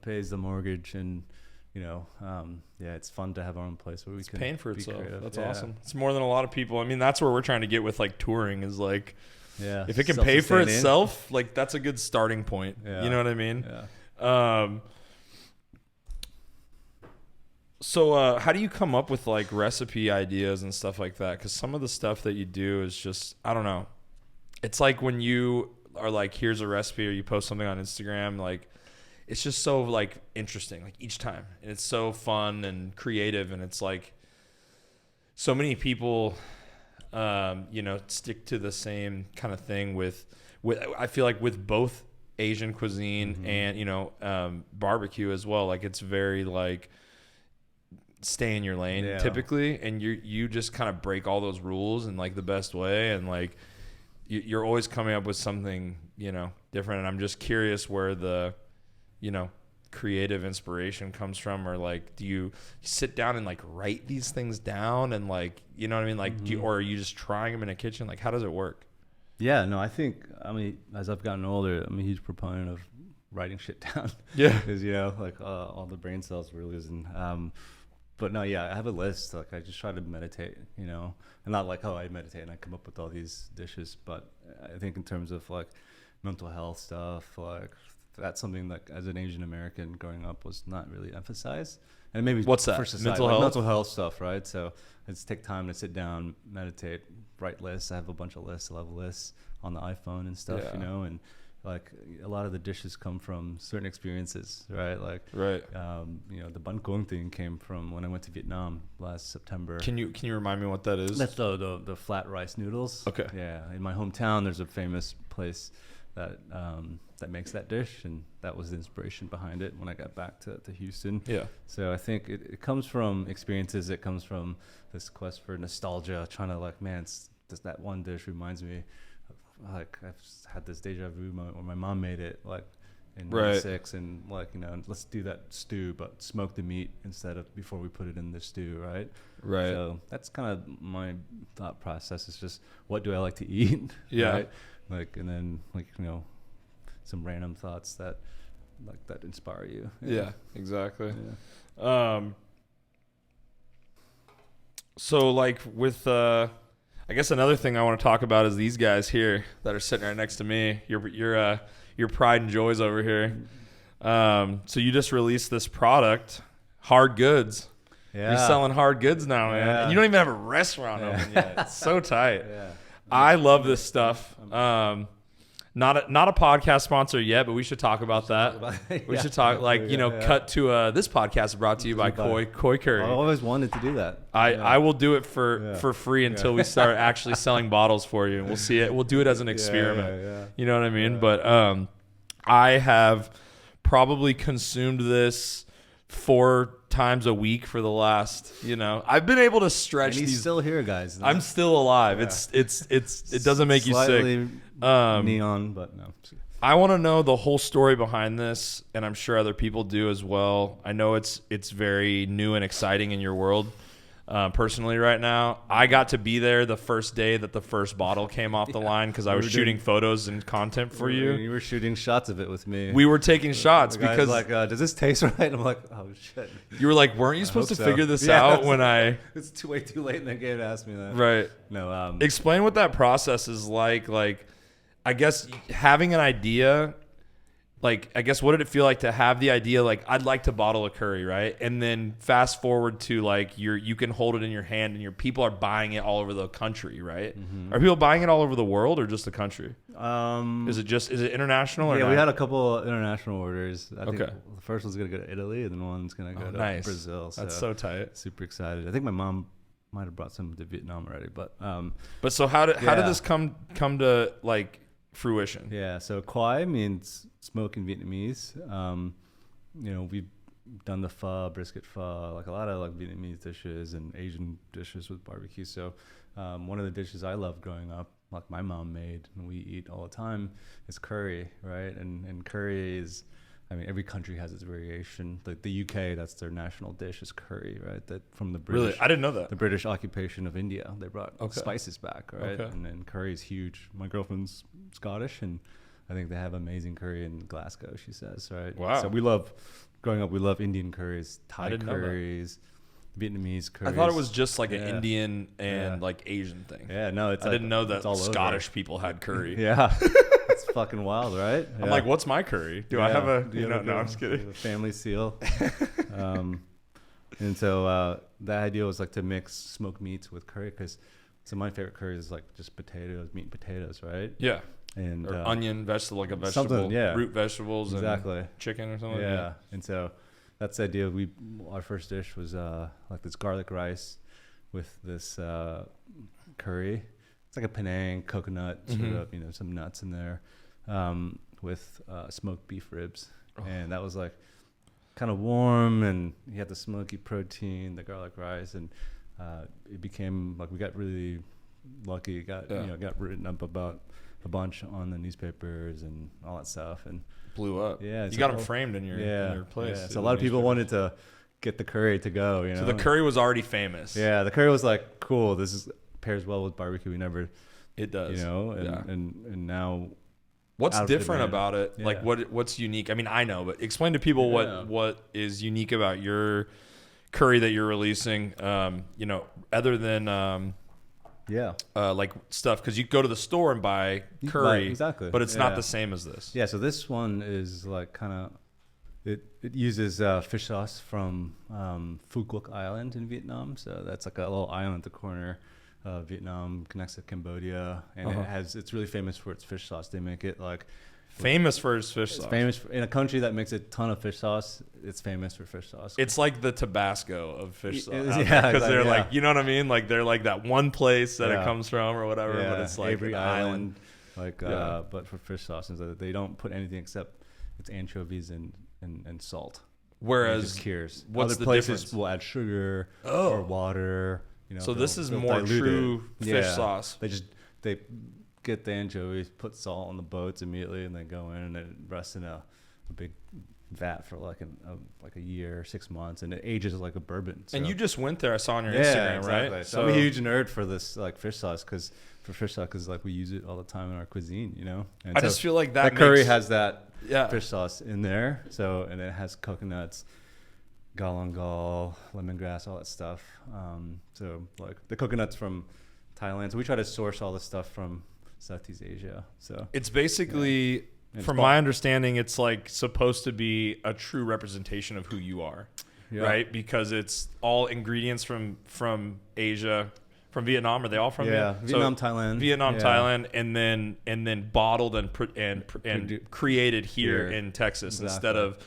pays the mortgage, and it's fun to have our own place where we can paying for be itself. creative. That's awesome. It's more than a lot of people. I mean, that's where we're trying to get with like touring, is like, if it can pay for itself, like that's a good starting point. Yeah. You know what I mean? Yeah. So how do you come up with like recipe ideas and stuff like that? Because some of the stuff that you do is just, I don't know. It's like when you are like, here's a recipe, or you post something on Instagram, like it's just so like interesting, like each time, and it's so fun and creative, and it's like so many people stick to the same kind of thing with I feel like with both Asian cuisine and barbecue as well. Like it's very like stay in your lane typically, and you just kind of break all those rules in like the best way, and like you're always coming up with something different. And I'm just curious where the creative inspiration comes from, or like do you sit down and like write these things down, and like you know what I mean, like or are you just trying them in a kitchen? Like how does it work? Yeah, no, I mean, as I've gotten older, I'm a huge proponent of writing shit down. Yeah. Because, like all the brain cells we're losing. But no, yeah, I have a list. Like I just try to meditate, and not like, I meditate and I come up with all these dishes. But I think in terms of like mental health stuff, like that's something that as an Asian American growing up was not really emphasized. And maybe what's that? For society, mental health stuff, right? So it's take time to sit down, meditate, write lists. I have a bunch of lists. I love lists on the iPhone and stuff, and like a lot of the dishes come from certain experiences, right? Like, the bun gong thing came from when I went to Vietnam last September. Can you remind me what that is? That's the flat rice noodles. Okay. Yeah, in my hometown, there's a famous place that makes that dish, and that was the inspiration behind it when I got back to Houston. Yeah. So I think it comes from experiences. It comes from this quest for nostalgia, trying to like, man, that one dish reminds me of, like, I've had this deja vu moment where my mom made it like in '96, and like, let's do that stew, but smoke the meat instead of before we put it in the stew, right? Right. So that's kind of my thought process. Is just what do I like to eat? Yeah. Right? Like, and then like, some random thoughts that inspire you. Yeah, exactly. Yeah. So like with, I guess another thing I want to talk about is these guys here that are sitting right next to me. You're your pride and joys over here. So you just released this product, Hard Goods. Yeah. You're selling hard goods now, man. Yeah. And you don't even have a restaurant open yet. It's so tight. Yeah. I love this stuff. Not a podcast sponsor yet, but we should talk about that. We should talk, cut to this podcast is brought to you by Khoi Curry. I always wanted to do that. I will do it for free until we start actually selling bottles for you, and we'll see it. We'll do it as an experiment. Yeah. You know what I mean? But I have probably consumed this 4 times a week for the last, I've been able to stretch And he's these. still here, guys. I'm still alive. Yeah. It doesn't make you Slightly sick. Neon, but no. I want to know the whole story behind this, and I'm sure other people do as well. I know it's very new and exciting in your world. Personally, right now, I got to be there the first day that the first bottle came off the line because I was shooting photos and content for you. You were shooting shots of it with me. We were taking shots The guy's because like, does this taste right? I'm like, oh shit. you were like, weren't you supposed to hope so. figure this Yeah, out when I? It's way too late in the game to ask me that. Right. No. Explain what that process is like. Like, I guess having an idea. Like, I guess, what did it feel like to have the idea, like, I'd like to bottle a curry, right? And then fast forward to, like, you can hold it in your hand and your people are buying it all over the country, right? Mm-hmm. Are people buying it all over the world or just the country? Is it international or Yeah, not? we had a couple international orders. I think Okay. the first one's going to go to Italy and then one's going to go to nice. Brazil. That's so tight. Super excited. I think my mom might have brought some to Vietnam already, but So how did Yeah. this come to, like, fruition? yeah, so Khoi means smoke in Vietnamese. We've done the pho, brisket pho, like a lot of like Vietnamese dishes and Asian dishes with barbecue. So one of the dishes I loved growing up, like my mom made and we eat all the time, is curry, right? And curry is, every country has its variation. Like the UK, that's their national dish is curry, right? That from the British. Really? I didn't know that. The British occupation of India, they brought spices back, right? Okay. And then curry is huge. My girlfriend's Scottish, and I think they have amazing curry in Glasgow, she says, right? Wow. So growing up, we love Indian curries, Thai curries, Vietnamese curries. I thought it was just like an Yeah. Indian and Yeah. like Asian thing. Yeah, no, it's I didn't know that it's all over. Scottish people had curry. Yeah. It's fucking wild, right? I'm like, what's my curry? Do I have a, Do you have no, I'm just kidding. a family seal. And so the idea was like to mix smoked meats with curry because some of my favorite curries is like just potatoes, meat and potatoes, right? Yeah. And Or onion, vegetable, like a vegetable, something, yeah. root vegetables, Exactly. and chicken or something. Yeah. And so that's the idea. Our first dish was like this garlic rice with this curry. It's like a Penang coconut, sort of, some nuts in there, with smoked beef ribs. And that was like kind of warm, and you had the smoky protein, the garlic rice, and it became like we got really lucky. Got written up about a bunch on the newspapers and all that stuff, and Blew up. Yeah, you got them framed in your place. Yeah. So a lot of people wanted to get the curry to go. So the curry was already famous. Yeah, the curry was like cool. Pairs well with barbecue. It does. And now. What's different demand. about it? Yeah. Like what's unique? I mean, I know, but explain to people what is unique about your curry that you're releasing. Other than like stuff, because you go to the store and buy curry, exactly, but it's not the same as this. Yeah, so this one is like kind of it uses fish sauce from Phu Quoc Island in Vietnam. So that's like a little island at the corner. Vietnam connects to Cambodia, and it's really famous for its fish sauce. They make it like famous for its fish sauce. It's famous in a country that makes a ton of fish sauce. It's famous for fish sauce. It's like the Tabasco of fish sauce, because exactly, they're like, you know what I mean? Like they're like that one place that it comes from or whatever, but it's like Avery an island. But for fish sauce, and so they don't put anything except it's anchovies and salt. Whereas it just cures. What's Other the places difference? will add sugar or water. So this is they'll more dilute true it. fish sauce. They get the anchovies, put salt on the boats immediately, and then go in and it rests in a big vat for like a year, 6 months, and it ages like a bourbon. So. And you just went there. I saw on your Instagram, exactly. right? So I'm a huge nerd for this like fish sauce because like we use it all the time in our cuisine, And I just feel like that curry makes- has that Yeah. fish sauce in there. So and it has coconuts, galangal, lemongrass, all that stuff. So like the coconuts from Thailand. So we try to source all the stuff from Southeast Asia. So It's basically from my understanding, it's like supposed to be a true representation of who you are, right? Because it's all ingredients from Asia, from Vietnam. Are they all from Vietnam, Thailand, Thailand, and then bottled and created here in Texas instead of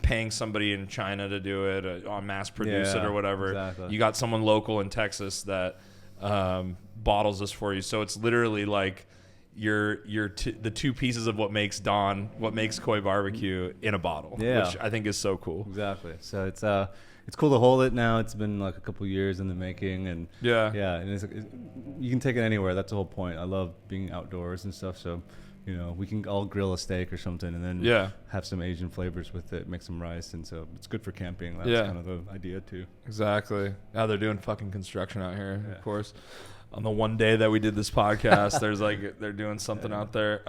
paying somebody in China to do it, on mass produce it or whatever. Exactly. You got someone local in Texas that bottles this for you. So it's literally like the two pieces of what makes Khoi Barbecue in a bottle, which I think is so cool. Exactly. So it's cool to hold it now. It's been like a couple years in the making, and and you can take it anywhere. That's the whole point. I love being outdoors and stuff. So, we can all grill a steak or something, and then have some Asian flavors with it, make some rice, and so it's good for camping. That's kind of the idea too. Exactly. Now they're doing fucking construction out here, of course. On the one day that we did this podcast, they're doing something out there.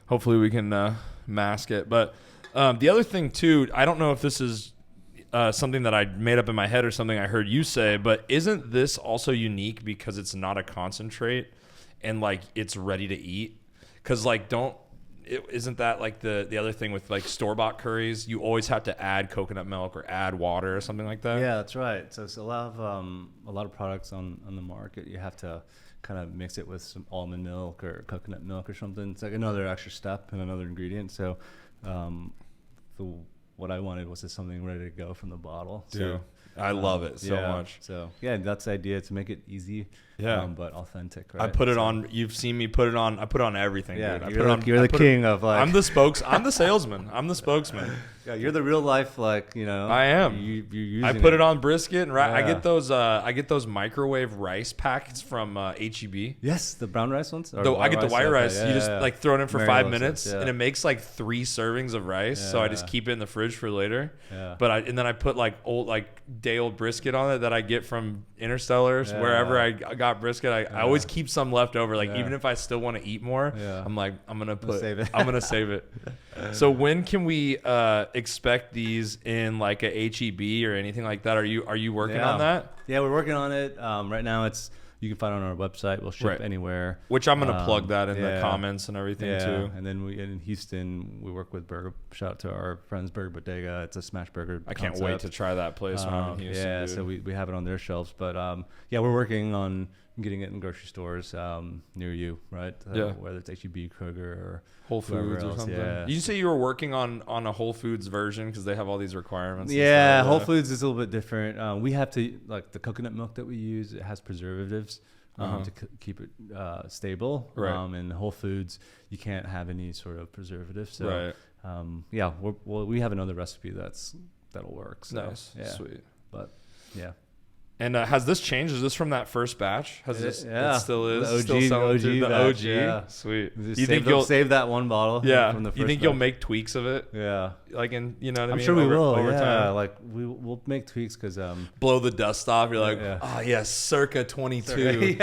Hopefully we can mask it. But the other thing too, I don't know if this is something that I made up in my head or something I heard you say, but isn't this also unique because it's not a concentrate and like it's ready to eat? Because isn't that like the other thing with like store-bought curries? You always have to add coconut milk or add water or something like that. Yeah, that's right. So it's a lot of products on the market. You have to kind of mix it with some almond milk or coconut milk or something. It's like another extra step and another ingredient. So what I wanted was just something ready to go from the bottle. Dude, I love it so much. So that's the idea, to make it easy, but authentic. Right? I put it on. You've seen me put it on. I put it on everything. Yeah, dude. You're the king of like. I'm the salesman. I'm the spokesman. Yeah, you're the real life, like, I am. You're using I put it on brisket and I get those microwave rice packets from HEB. Yes, the brown rice ones. I get the white rice. Okay. You just like throw it in for Mary 5 loves minutes, this, and it makes like 3 servings of rice. So I just keep it in the fridge for later. Yeah. But then I put like day old brisket on it that I get from Interstellars, wherever I got brisket. I always keep some left over. Like even if I still want to eat more, I'm like I'm gonna save it. So when can we expect these in like a HEB or anything like that? Are you working on that? Yeah, we're working on it. Right now you can find it on our website. We'll ship anywhere. Which I'm gonna plug that in the comments and everything too. And then in Houston, we work with Burger. Shout out to our friends Burger Bodega. It's a smash burger. I can't wait to try that place when I'm in Houston. Yeah, dude. So we have it on their shelves. But we're working on getting it in grocery stores near you, right? Whether it's HEB, Kroger, or Whole Foods or something. Yeah. You say you were working on a Whole Foods version because they have all these requirements. Yeah, Whole Foods is a little bit different. We have to, like the coconut milk that we use, it has preservatives to keep it stable. Right. And Whole Foods, you can't have any sort of preservative. So right. we have another recipe that'll work. So, nice. Yeah. Sweet. But yeah. And has this changed? Is this from that first batch? It still is. The OG, still selling the OG. Yeah. Sweet. You think you'll save that one bottle? Yeah. From the first you think batch? You'll make tweaks of it? Yeah. Like you know what I mean? I'm sure we will. Over time. Like we'll make tweaks because blow the dust off. You're like, yes, circa 22.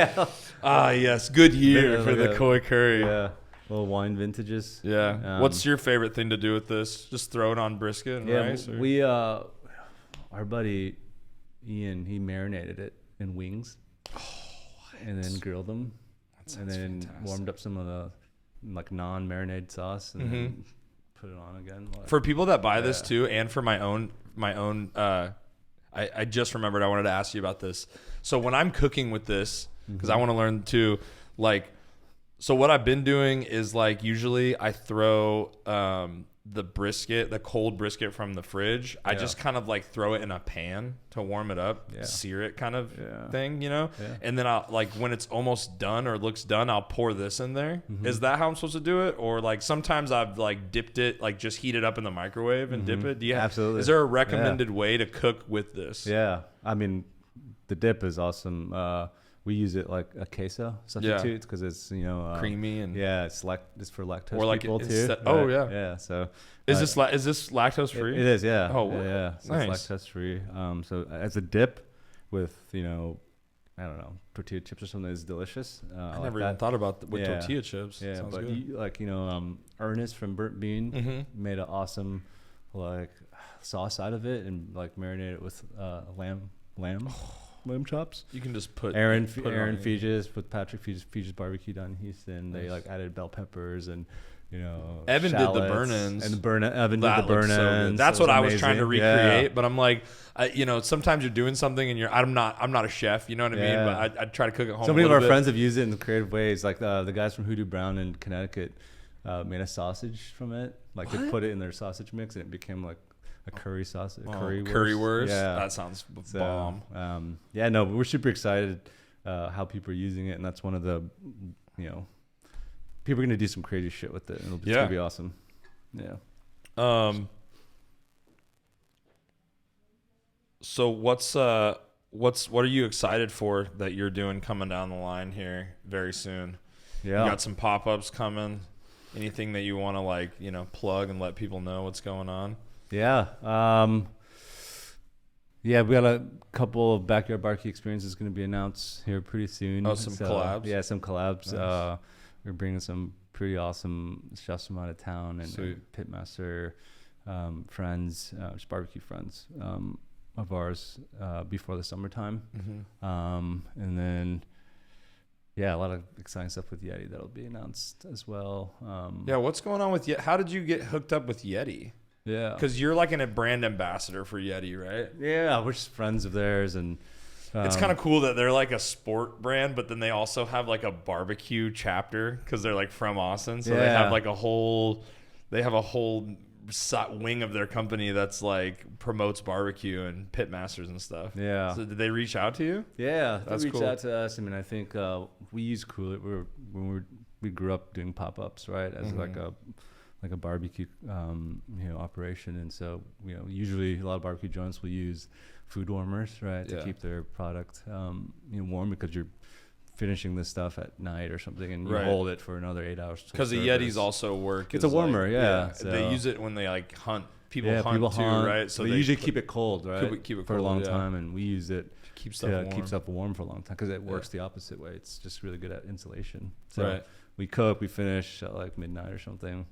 Yes, good year for the Khoi curry. Yeah. Little wine vintages. Yeah. What's your favorite thing to do with this? Just throw it on brisket and rice? Or? We our buddy Ian, he marinated it in wings, and then grilled them, and then warmed up some of the like non-marinated sauce, and then put it on again. For people that buy this too, and for my own. I just remembered I wanted to ask you about this. So when I'm cooking with this, because I want to learn too, like, so what I've been doing is like usually I throw the cold brisket from the fridge. I just kind of like throw it in a pan to warm it up, sear it kind of thing, and then I'll like when it's almost done or looks done, I'll pour this in there. Is that how I'm supposed to do it? Or like sometimes I've like dipped it, like just heat it up in the microwave and dip it. Absolutely. Is there a recommended way to cook with this? Yeah. I mean, the dip is awesome. We use it like a queso substitute because it's creamy and it's for lactose or like people too. Yeah. So is this lactose free? It is, yeah. Oh, yeah. So nice. It's lactose free. So as a dip with I don't know, tortilla chips or something is delicious. I never even thought about with tortilla chips. Yeah, sounds but good. Ernest from Burnt Bean made an awesome like sauce out of it and like marinated it with lamb chops. You can just put Aaron Feges with Patrick Feges Barbecue down in Houston. Nice. They like added bell peppers and Evan did the shallots. burn-ins. And Evan That did the looks so good. burn-ins. That's It was what I was trying to amazing. recreate, Yeah. but I'm like, sometimes you're doing something and I'm not a chef, you know what I mean? Yeah. But I try to cook at home. So many of our bit. friends have used it in creative ways. Like the guys from Hoodoo Brown in Connecticut made a sausage from it. Like they put it in their sausage mix and it became like a curry sausage, currywurst. Yeah, That sounds bomb. No, we're super excited how people are using it, and that's one of the, people are gonna do some crazy shit with it. It's gonna be awesome. Yeah. So what are you excited for that you're doing coming down the line here very soon? Yeah. You got some pop-ups coming. Anything that you want to plug and let people know what's going on? Yeah. We got a couple of backyard barbecue experiences going to be announced here pretty soon. Oh, some collabs? Yeah, some collabs. Nice. We're bringing some pretty awesome chefs from out of town and Sweet. pitmaster friends, just barbecue friends of ours before the summertime. Mm-hmm. And then, a lot of exciting stuff with Yeti that'll be announced as well. What's going on with Yeti? How did you get hooked up with Yeti? Yeah. Because you're like a brand ambassador for Yeti, right? Yeah, we're just friends of theirs. And it's kind of cool that they're like a sport brand, but then they also have like a barbecue chapter because they're like from Austin. So they have like a whole wing of their company that's like promotes barbecue and pit masters and stuff. Yeah. So did they reach out to you? Yeah, That's they reached cool. out to us. I mean, I think we use Cooler. We grew up doing pop-ups, right, as like a barbecue operation, and so usually a lot of barbecue joints will use food warmers, right, to keep their product warm, because you're finishing this stuff at night or something, and you hold it for another 8 hours. Because the Yetis also work. It's a warmer, So they use it when they hunt. People hunt too, hunt, right? So they usually keep it cold, right? Keep it for cold, a long time, and we use it keep keep stuff warm for a long time because it works the opposite way. It's just really good at insulation. So we cook, we finish at like midnight or something.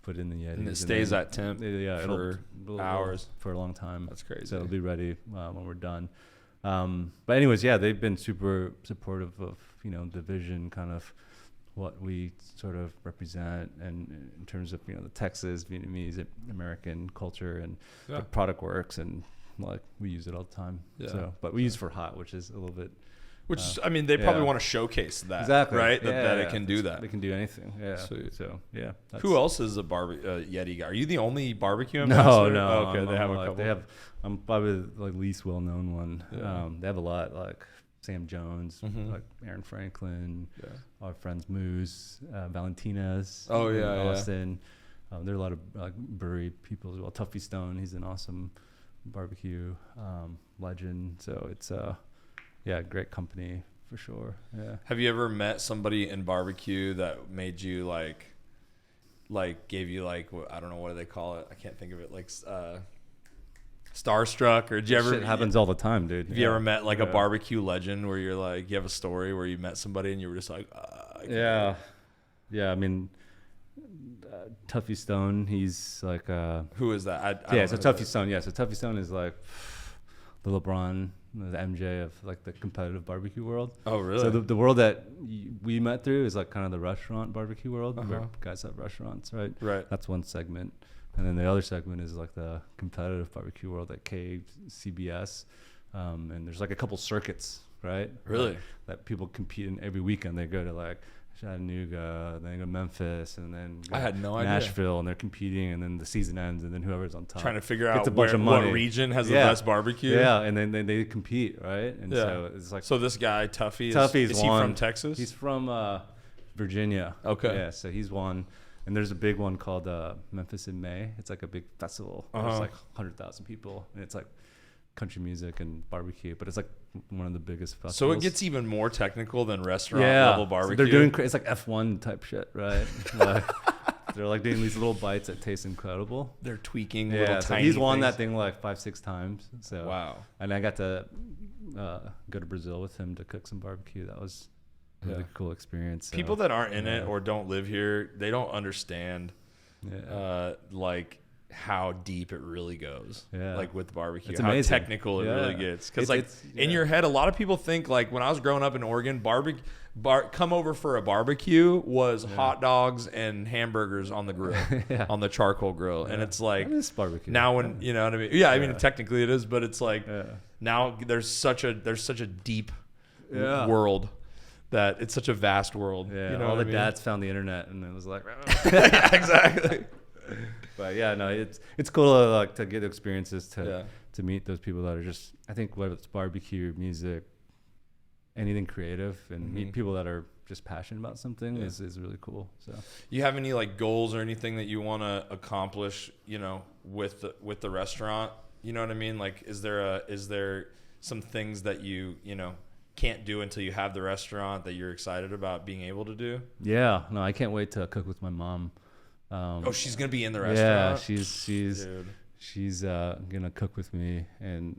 Put it in the Yeti, and it stays at temp for hours for a long time. That's crazy. So it'll be ready when we're done. But anyways, they've been super supportive of the vision, kind of what we sort of represent, and in terms of the Texas Vietnamese American culture, and the product works, and like we use it all the time. So, but we use it for hot, which is a little bit. They probably want to showcase that, exactly, right? That it can do that. They can do anything. Yeah. Sweet. So who else is a Yeti guy? Are you the only barbecue ambassador? No. Oh, okay, they have a couple. I'm probably like least well known one. Yeah. They have a lot, like Sam Jones, like Aaron Franklin, our friends Moose, Valentina's. Oh yeah, Austin. There are a lot of like brewery people as well. Tuffy Stone, he's an awesome barbecue legend. So it's great company for sure. Yeah. Have you ever met somebody in barbecue that made you like gave you like, I don't know, what do they call it? I can't think of it. Like starstruck, or did you ever? Shit happens all the time, dude. Have you ever met like a barbecue legend where you're like, you have a story where you met somebody and you were just like, yeah. I mean, Tuffy Stone, he's like who is that? So Tuffy Stone. Yeah, so Tuffy Stone is like the LeBron, the MJ of like the competitive barbecue world. Oh, really? So the world that we met through is like kind of the restaurant barbecue world, where guys have restaurants, right? Right. That's one segment. And then the other segment is like the competitive barbecue world at CBS. And there's like a couple circuits, right? Really? That people compete in every weekend. They go to like Chattanooga, then they go to Memphis, and then I had no idea. Nashville, and they're competing, and then the season ends, and then whoever's on top trying to figure gets out a bunch of what money. region has the best barbecue. Yeah, and then they compete, right? And so it's like, so this guy Tuffy is he from Texas? He's from Virginia. Okay. Yeah, so he's won. And there's a big one called Memphis in May. It's like a big festival. There's like 100,000 people, and it's like country music and barbecue, but it's like one of the biggest festivals. So it gets even more technical than restaurant level barbecue. So they're doing it's like F1 type shit, right? Like, they're like doing these little bites that taste incredible. They're tweaking little so tiny he's won things. that thing like 5-6 times. So wow. And I got to go to Brazil with him to cook some barbecue. That was a really cool experience. So, people that aren't in it or don't live here, they don't understand like how deep it really goes. Yeah. Like with barbecue, It's how amazing. technical it really gets. Because like in yeah. your head, a lot of people think like when I was growing up in Oregon, come over for a barbecue was hot dogs and hamburgers on the grill, on the charcoal grill. And it's like, That is barbecue. now when, you know what I mean? Yeah, I mean, technically it is, but it's like now there's such a deep world that it's such a vast world. Yeah, you know all what the I mean? dads found the internet, and it was like, Yeah, exactly. but yeah, no, it's cool to, like, to get experiences to meet those people that are just, I think whether it's barbecue, music, anything creative, and meet people that are just passionate about something is really cool. So you have any like goals or anything that you want to accomplish, you know, with the restaurant? You know what I mean? Like, is there some things that you know can't do until you have the restaurant that you're excited about being able to do? yeah, no, I can't wait to cook with my mom. She's gonna be in the restaurant. Yeah, she's gonna cook with me, and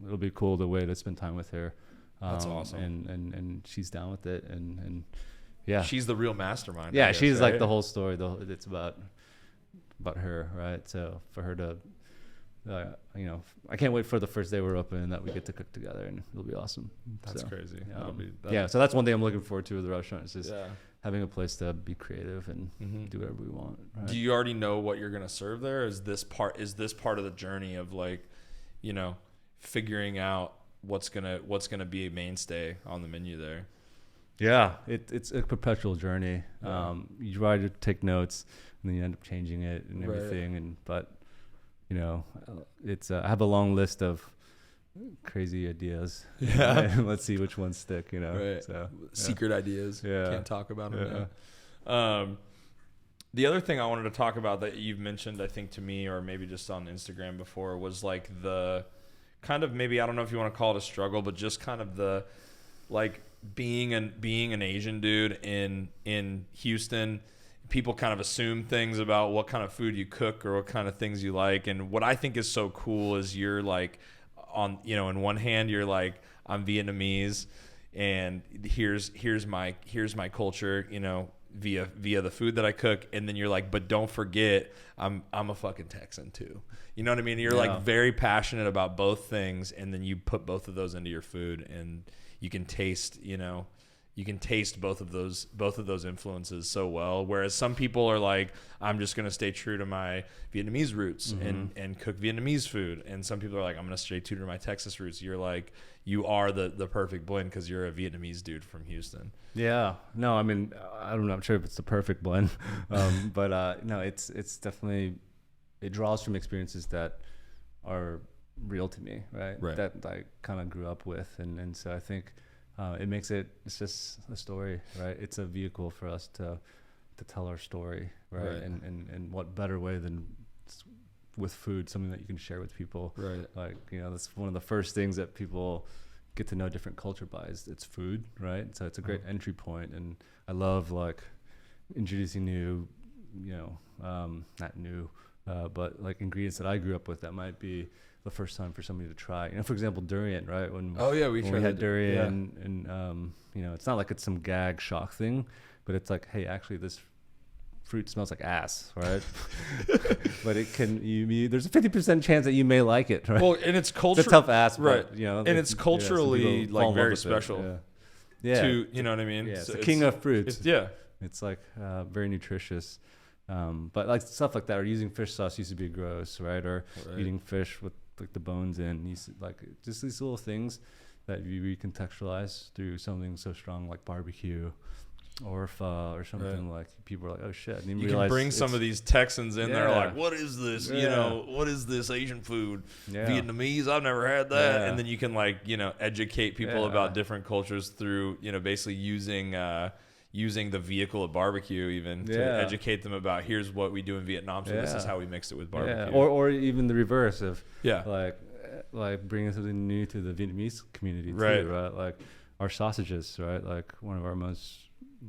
it'll be cool the way to spend time with her. That's awesome. And she's down with it, and yeah, she's the real mastermind. yeah, I guess, she's right? like the whole story. It's about her, right? So for her to, you know, I can't wait for the first day we're open that we get to cook together, and it'll be awesome. That's crazy. So that's one thing I'm looking forward to with the restaurant. Is just having a place to be creative and do whatever we want. Right? Do you already know what you're gonna serve there? Is this part of the journey of like, you know, figuring out what's gonna be a mainstay on the menu there? Yeah, it's a perpetual journey. You try to take notes, and then you end up changing it and everything. But you know, it's I have a long list of crazy ideas. Yeah, and let's see which ones stick. You know, right. So secret ideas. Yeah, can't talk about them. Yeah. The other thing I wanted to talk about that you've mentioned, I think to me, or maybe just on Instagram before, was like the kind of, maybe, I don't know if you want to call it a struggle, but just kind of the like being an Asian dude in Houston. People kind of assume things about what kind of food you cook or what kind of things you like. And what I think is so cool is you're like, on, you know, in one hand you're like, I'm Vietnamese and here's my culture, you know, via the food that I cook. And then you're like, but don't forget I'm a fucking Texan too. You know what I mean? You're like very passionate about both things, and then you put both of those into your food, and you can taste, you know, both of those influences so well. Whereas some people are like, I'm just going to stay true to my Vietnamese roots and cook Vietnamese food. And some people are like, I'm going to stay true to my Texas roots. You're like, you are the perfect blend because you're a Vietnamese dude from Houston. Yeah. No, I mean, I'm not sure if it's the perfect blend, but no, it's definitely, it draws from experiences that are real to me, right? That I kind of grew up with. And so I think, it makes it's just a story, right? It's a vehicle for us to tell our story, right? And what better way than with food, something that you can share with people, right? Like, you know, that's one of the first things that people get to know different culture by is it's food, right? So it's a great entry point, and I love like introducing new, you know, not new, but like ingredients that I grew up with that might be the first time for somebody to try. You know, for example, durian, right? When we had durian, and you know, it's not like it's some gag shock thing, but it's like, hey, actually, this fruit smells like ass, right? But it can, there's a 50% chance that you may like it, right? Well, and it's culture. It's a tough ass, right? But, you know, and it's culturally like very special. Yeah. To, you know what I mean? Yeah, it's the king of fruits. It's like very nutritious. But like stuff like that, or using fish sauce used to be gross, right? Or eating fish with like the bones in, like just these little things that you recontextualize through something so strong like barbecue or pho or something. Like people are like, oh shit, I didn't you realize can bring some of these Texans in there like, what is this? You know, what is this Asian food? Vietnamese, I've never had that. And then you can like, you know, educate people about different cultures through, you know, basically using the vehicle of barbecue even to educate them about, here's what we do in Vietnam, so this is how we mix it with barbecue. Or even the reverse of like bringing something new to the Vietnamese community too, right? Like our sausages, right? Like one of our most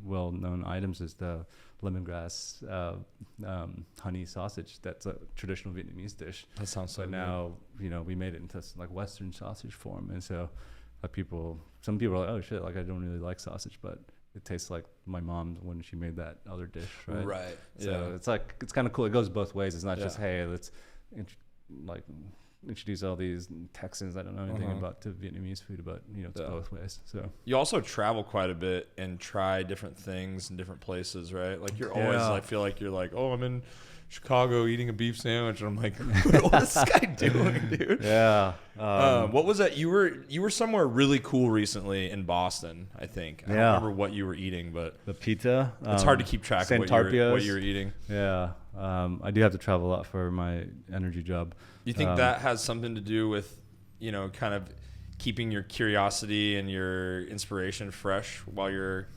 well-known items is the lemongrass honey sausage. That's a traditional Vietnamese dish. That sounds so good. But now, you know, we made it into like Western sausage form, and so some people are like, oh shit, like I don't really like sausage, but it tastes like my mom when she made that other dish, right? Right. So it's like, it's kind of cool. It goes both ways. It's not just, hey, let's introduce all these Texans that don't know anything about to Vietnamese food, but it's both ways. So you also travel quite a bit and try different things in different places, right? Like you're always I feel like you're like, oh, I'm in Chicago eating a beef sandwich, and I'm like, what's this guy doing, dude? Yeah. What was that? You were somewhere really cool recently in Boston, I think. I don't remember what you were eating, but the pizza. It's hard to keep track of what you were eating. Yeah. I do have to travel a lot for my energy job. You think that has something to do with, kind of keeping your curiosity and your inspiration fresh while you're,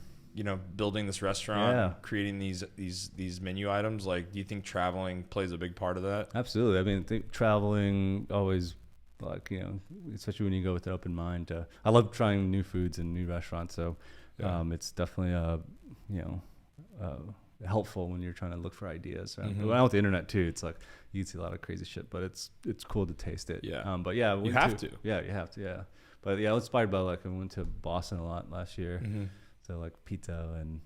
building this restaurant, creating these menu items? Like, do you think traveling plays a big part of that? Absolutely. I mean, I think traveling always, especially when you go with an open mind. I love trying new foods and new restaurants. So it's definitely, helpful when you're trying to look for ideas. Well, with the internet too, it's like you can see a lot of crazy shit, but it's cool to taste it. But you have to. Yeah, you have to. Yeah. But I was inspired by I went to Boston a lot last year. So pizza and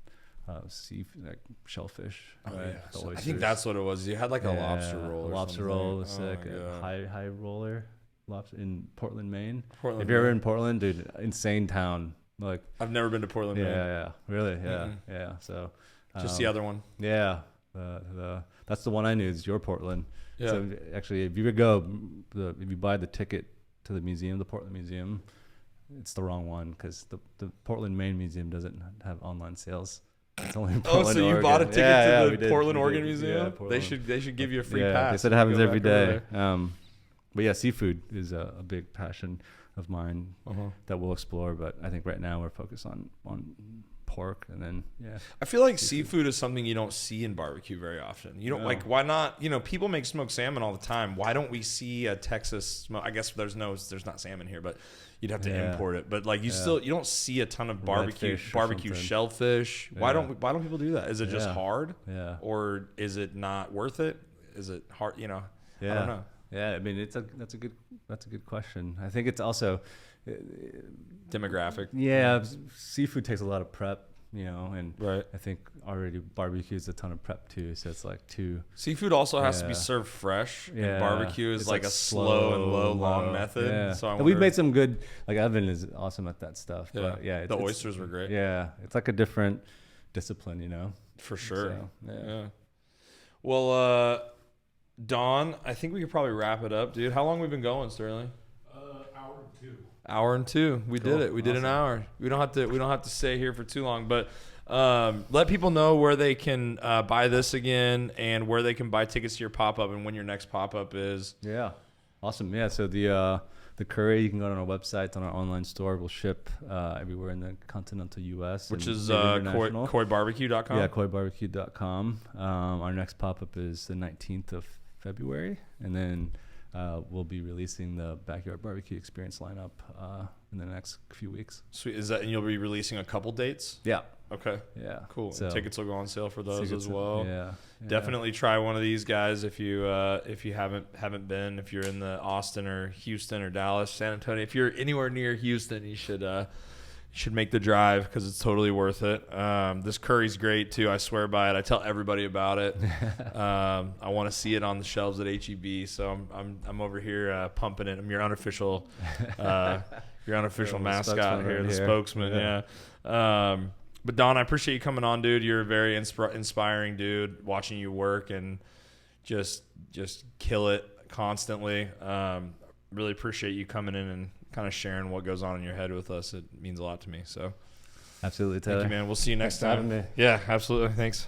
seafood, like shellfish. Right? So I think that's what it was. You had a lobster roll. Lobster roll was sick. High roller lobster in Portland, Maine. If you're ever in Portland, dude, insane town. I've never been to Portland, Maine. Yeah, really, yeah. So just the other one. Yeah, that's the one I knew is your Portland. Yeah. So actually, if you buy the ticket to the museum, the Portland Museum, it's the wrong one because the Portland, Maine Museum doesn't have online sales. It's only in Portland, so you Oregon. bought a ticket to the Portland, we Oregon did. Museum? Yeah, Portland. They should give you a free pass. They said it happens every day. But yeah, seafood is a big passion of mine that we'll explore. But I think right now we're focused on pork, and then I feel like seafood is something you don't see in barbecue very often. You don't why not? People make smoked salmon all the time. Why don't we see a Texas I guess there's not salmon here, but you'd have to import it. But you don't see a ton of barbecue shellfish. Why don't people do that? Is it just hard? Yeah. Or is it not worth it? Is it hard? I don't know. Yeah, I mean that's a good question. I think it's also demographic. Yeah, seafood takes a lot of prep, and right. I think already barbecue is a ton of prep too. So it's seafood also has to be served fresh. Yeah, and barbecue is a slow and long method. Yeah. So we've made some good. Evan is awesome at that stuff. Yeah, but the oysters were great. Yeah, it's a different discipline, For sure. So, yeah. Well, Don, I think we could probably wrap it up, dude. How long have we been going, Sterling? Hour and two. We did it. We did an hour. We don't have to stay here for too long, but let people know where they can buy this again and where they can buy tickets to your pop-up and when your next pop-up is. Yeah. Awesome. Yeah. So the curry, you can go on our website, on our online store. We'll ship everywhere in the continental U.S. Which is KhoiBarbecue.com? Yeah, KhoiBarbecue.com. Our next pop-up is the 19th of February, and then we'll be releasing the Backyard Barbecue Experience lineup in the next few weeks. Sweet. And you'll be releasing a couple dates? Yeah. Okay. Yeah. Cool. So, tickets will go on sale for those as well. Yeah. Definitely try one of these guys if you haven't been. If you're in the Austin or Houston or Dallas, San Antonio, if you're anywhere near Houston, you should make the drive because it's totally worth it. This curry's great too. I swear by it. I tell everybody about it. I want to see it on the shelves at HEB. So I'm over here pumping it. I'm your unofficial mascot here, the spokesman. Yeah. But Don, I appreciate you coming on, dude. You're a very inspiring dude. Watching you work and just kill it constantly. Really appreciate you coming in and kind of sharing what goes on in your head with us. It means a lot to me. So absolutely, Taylor. Thank you, man. We'll see you next time. Thanks for having me. Yeah, absolutely. Thanks.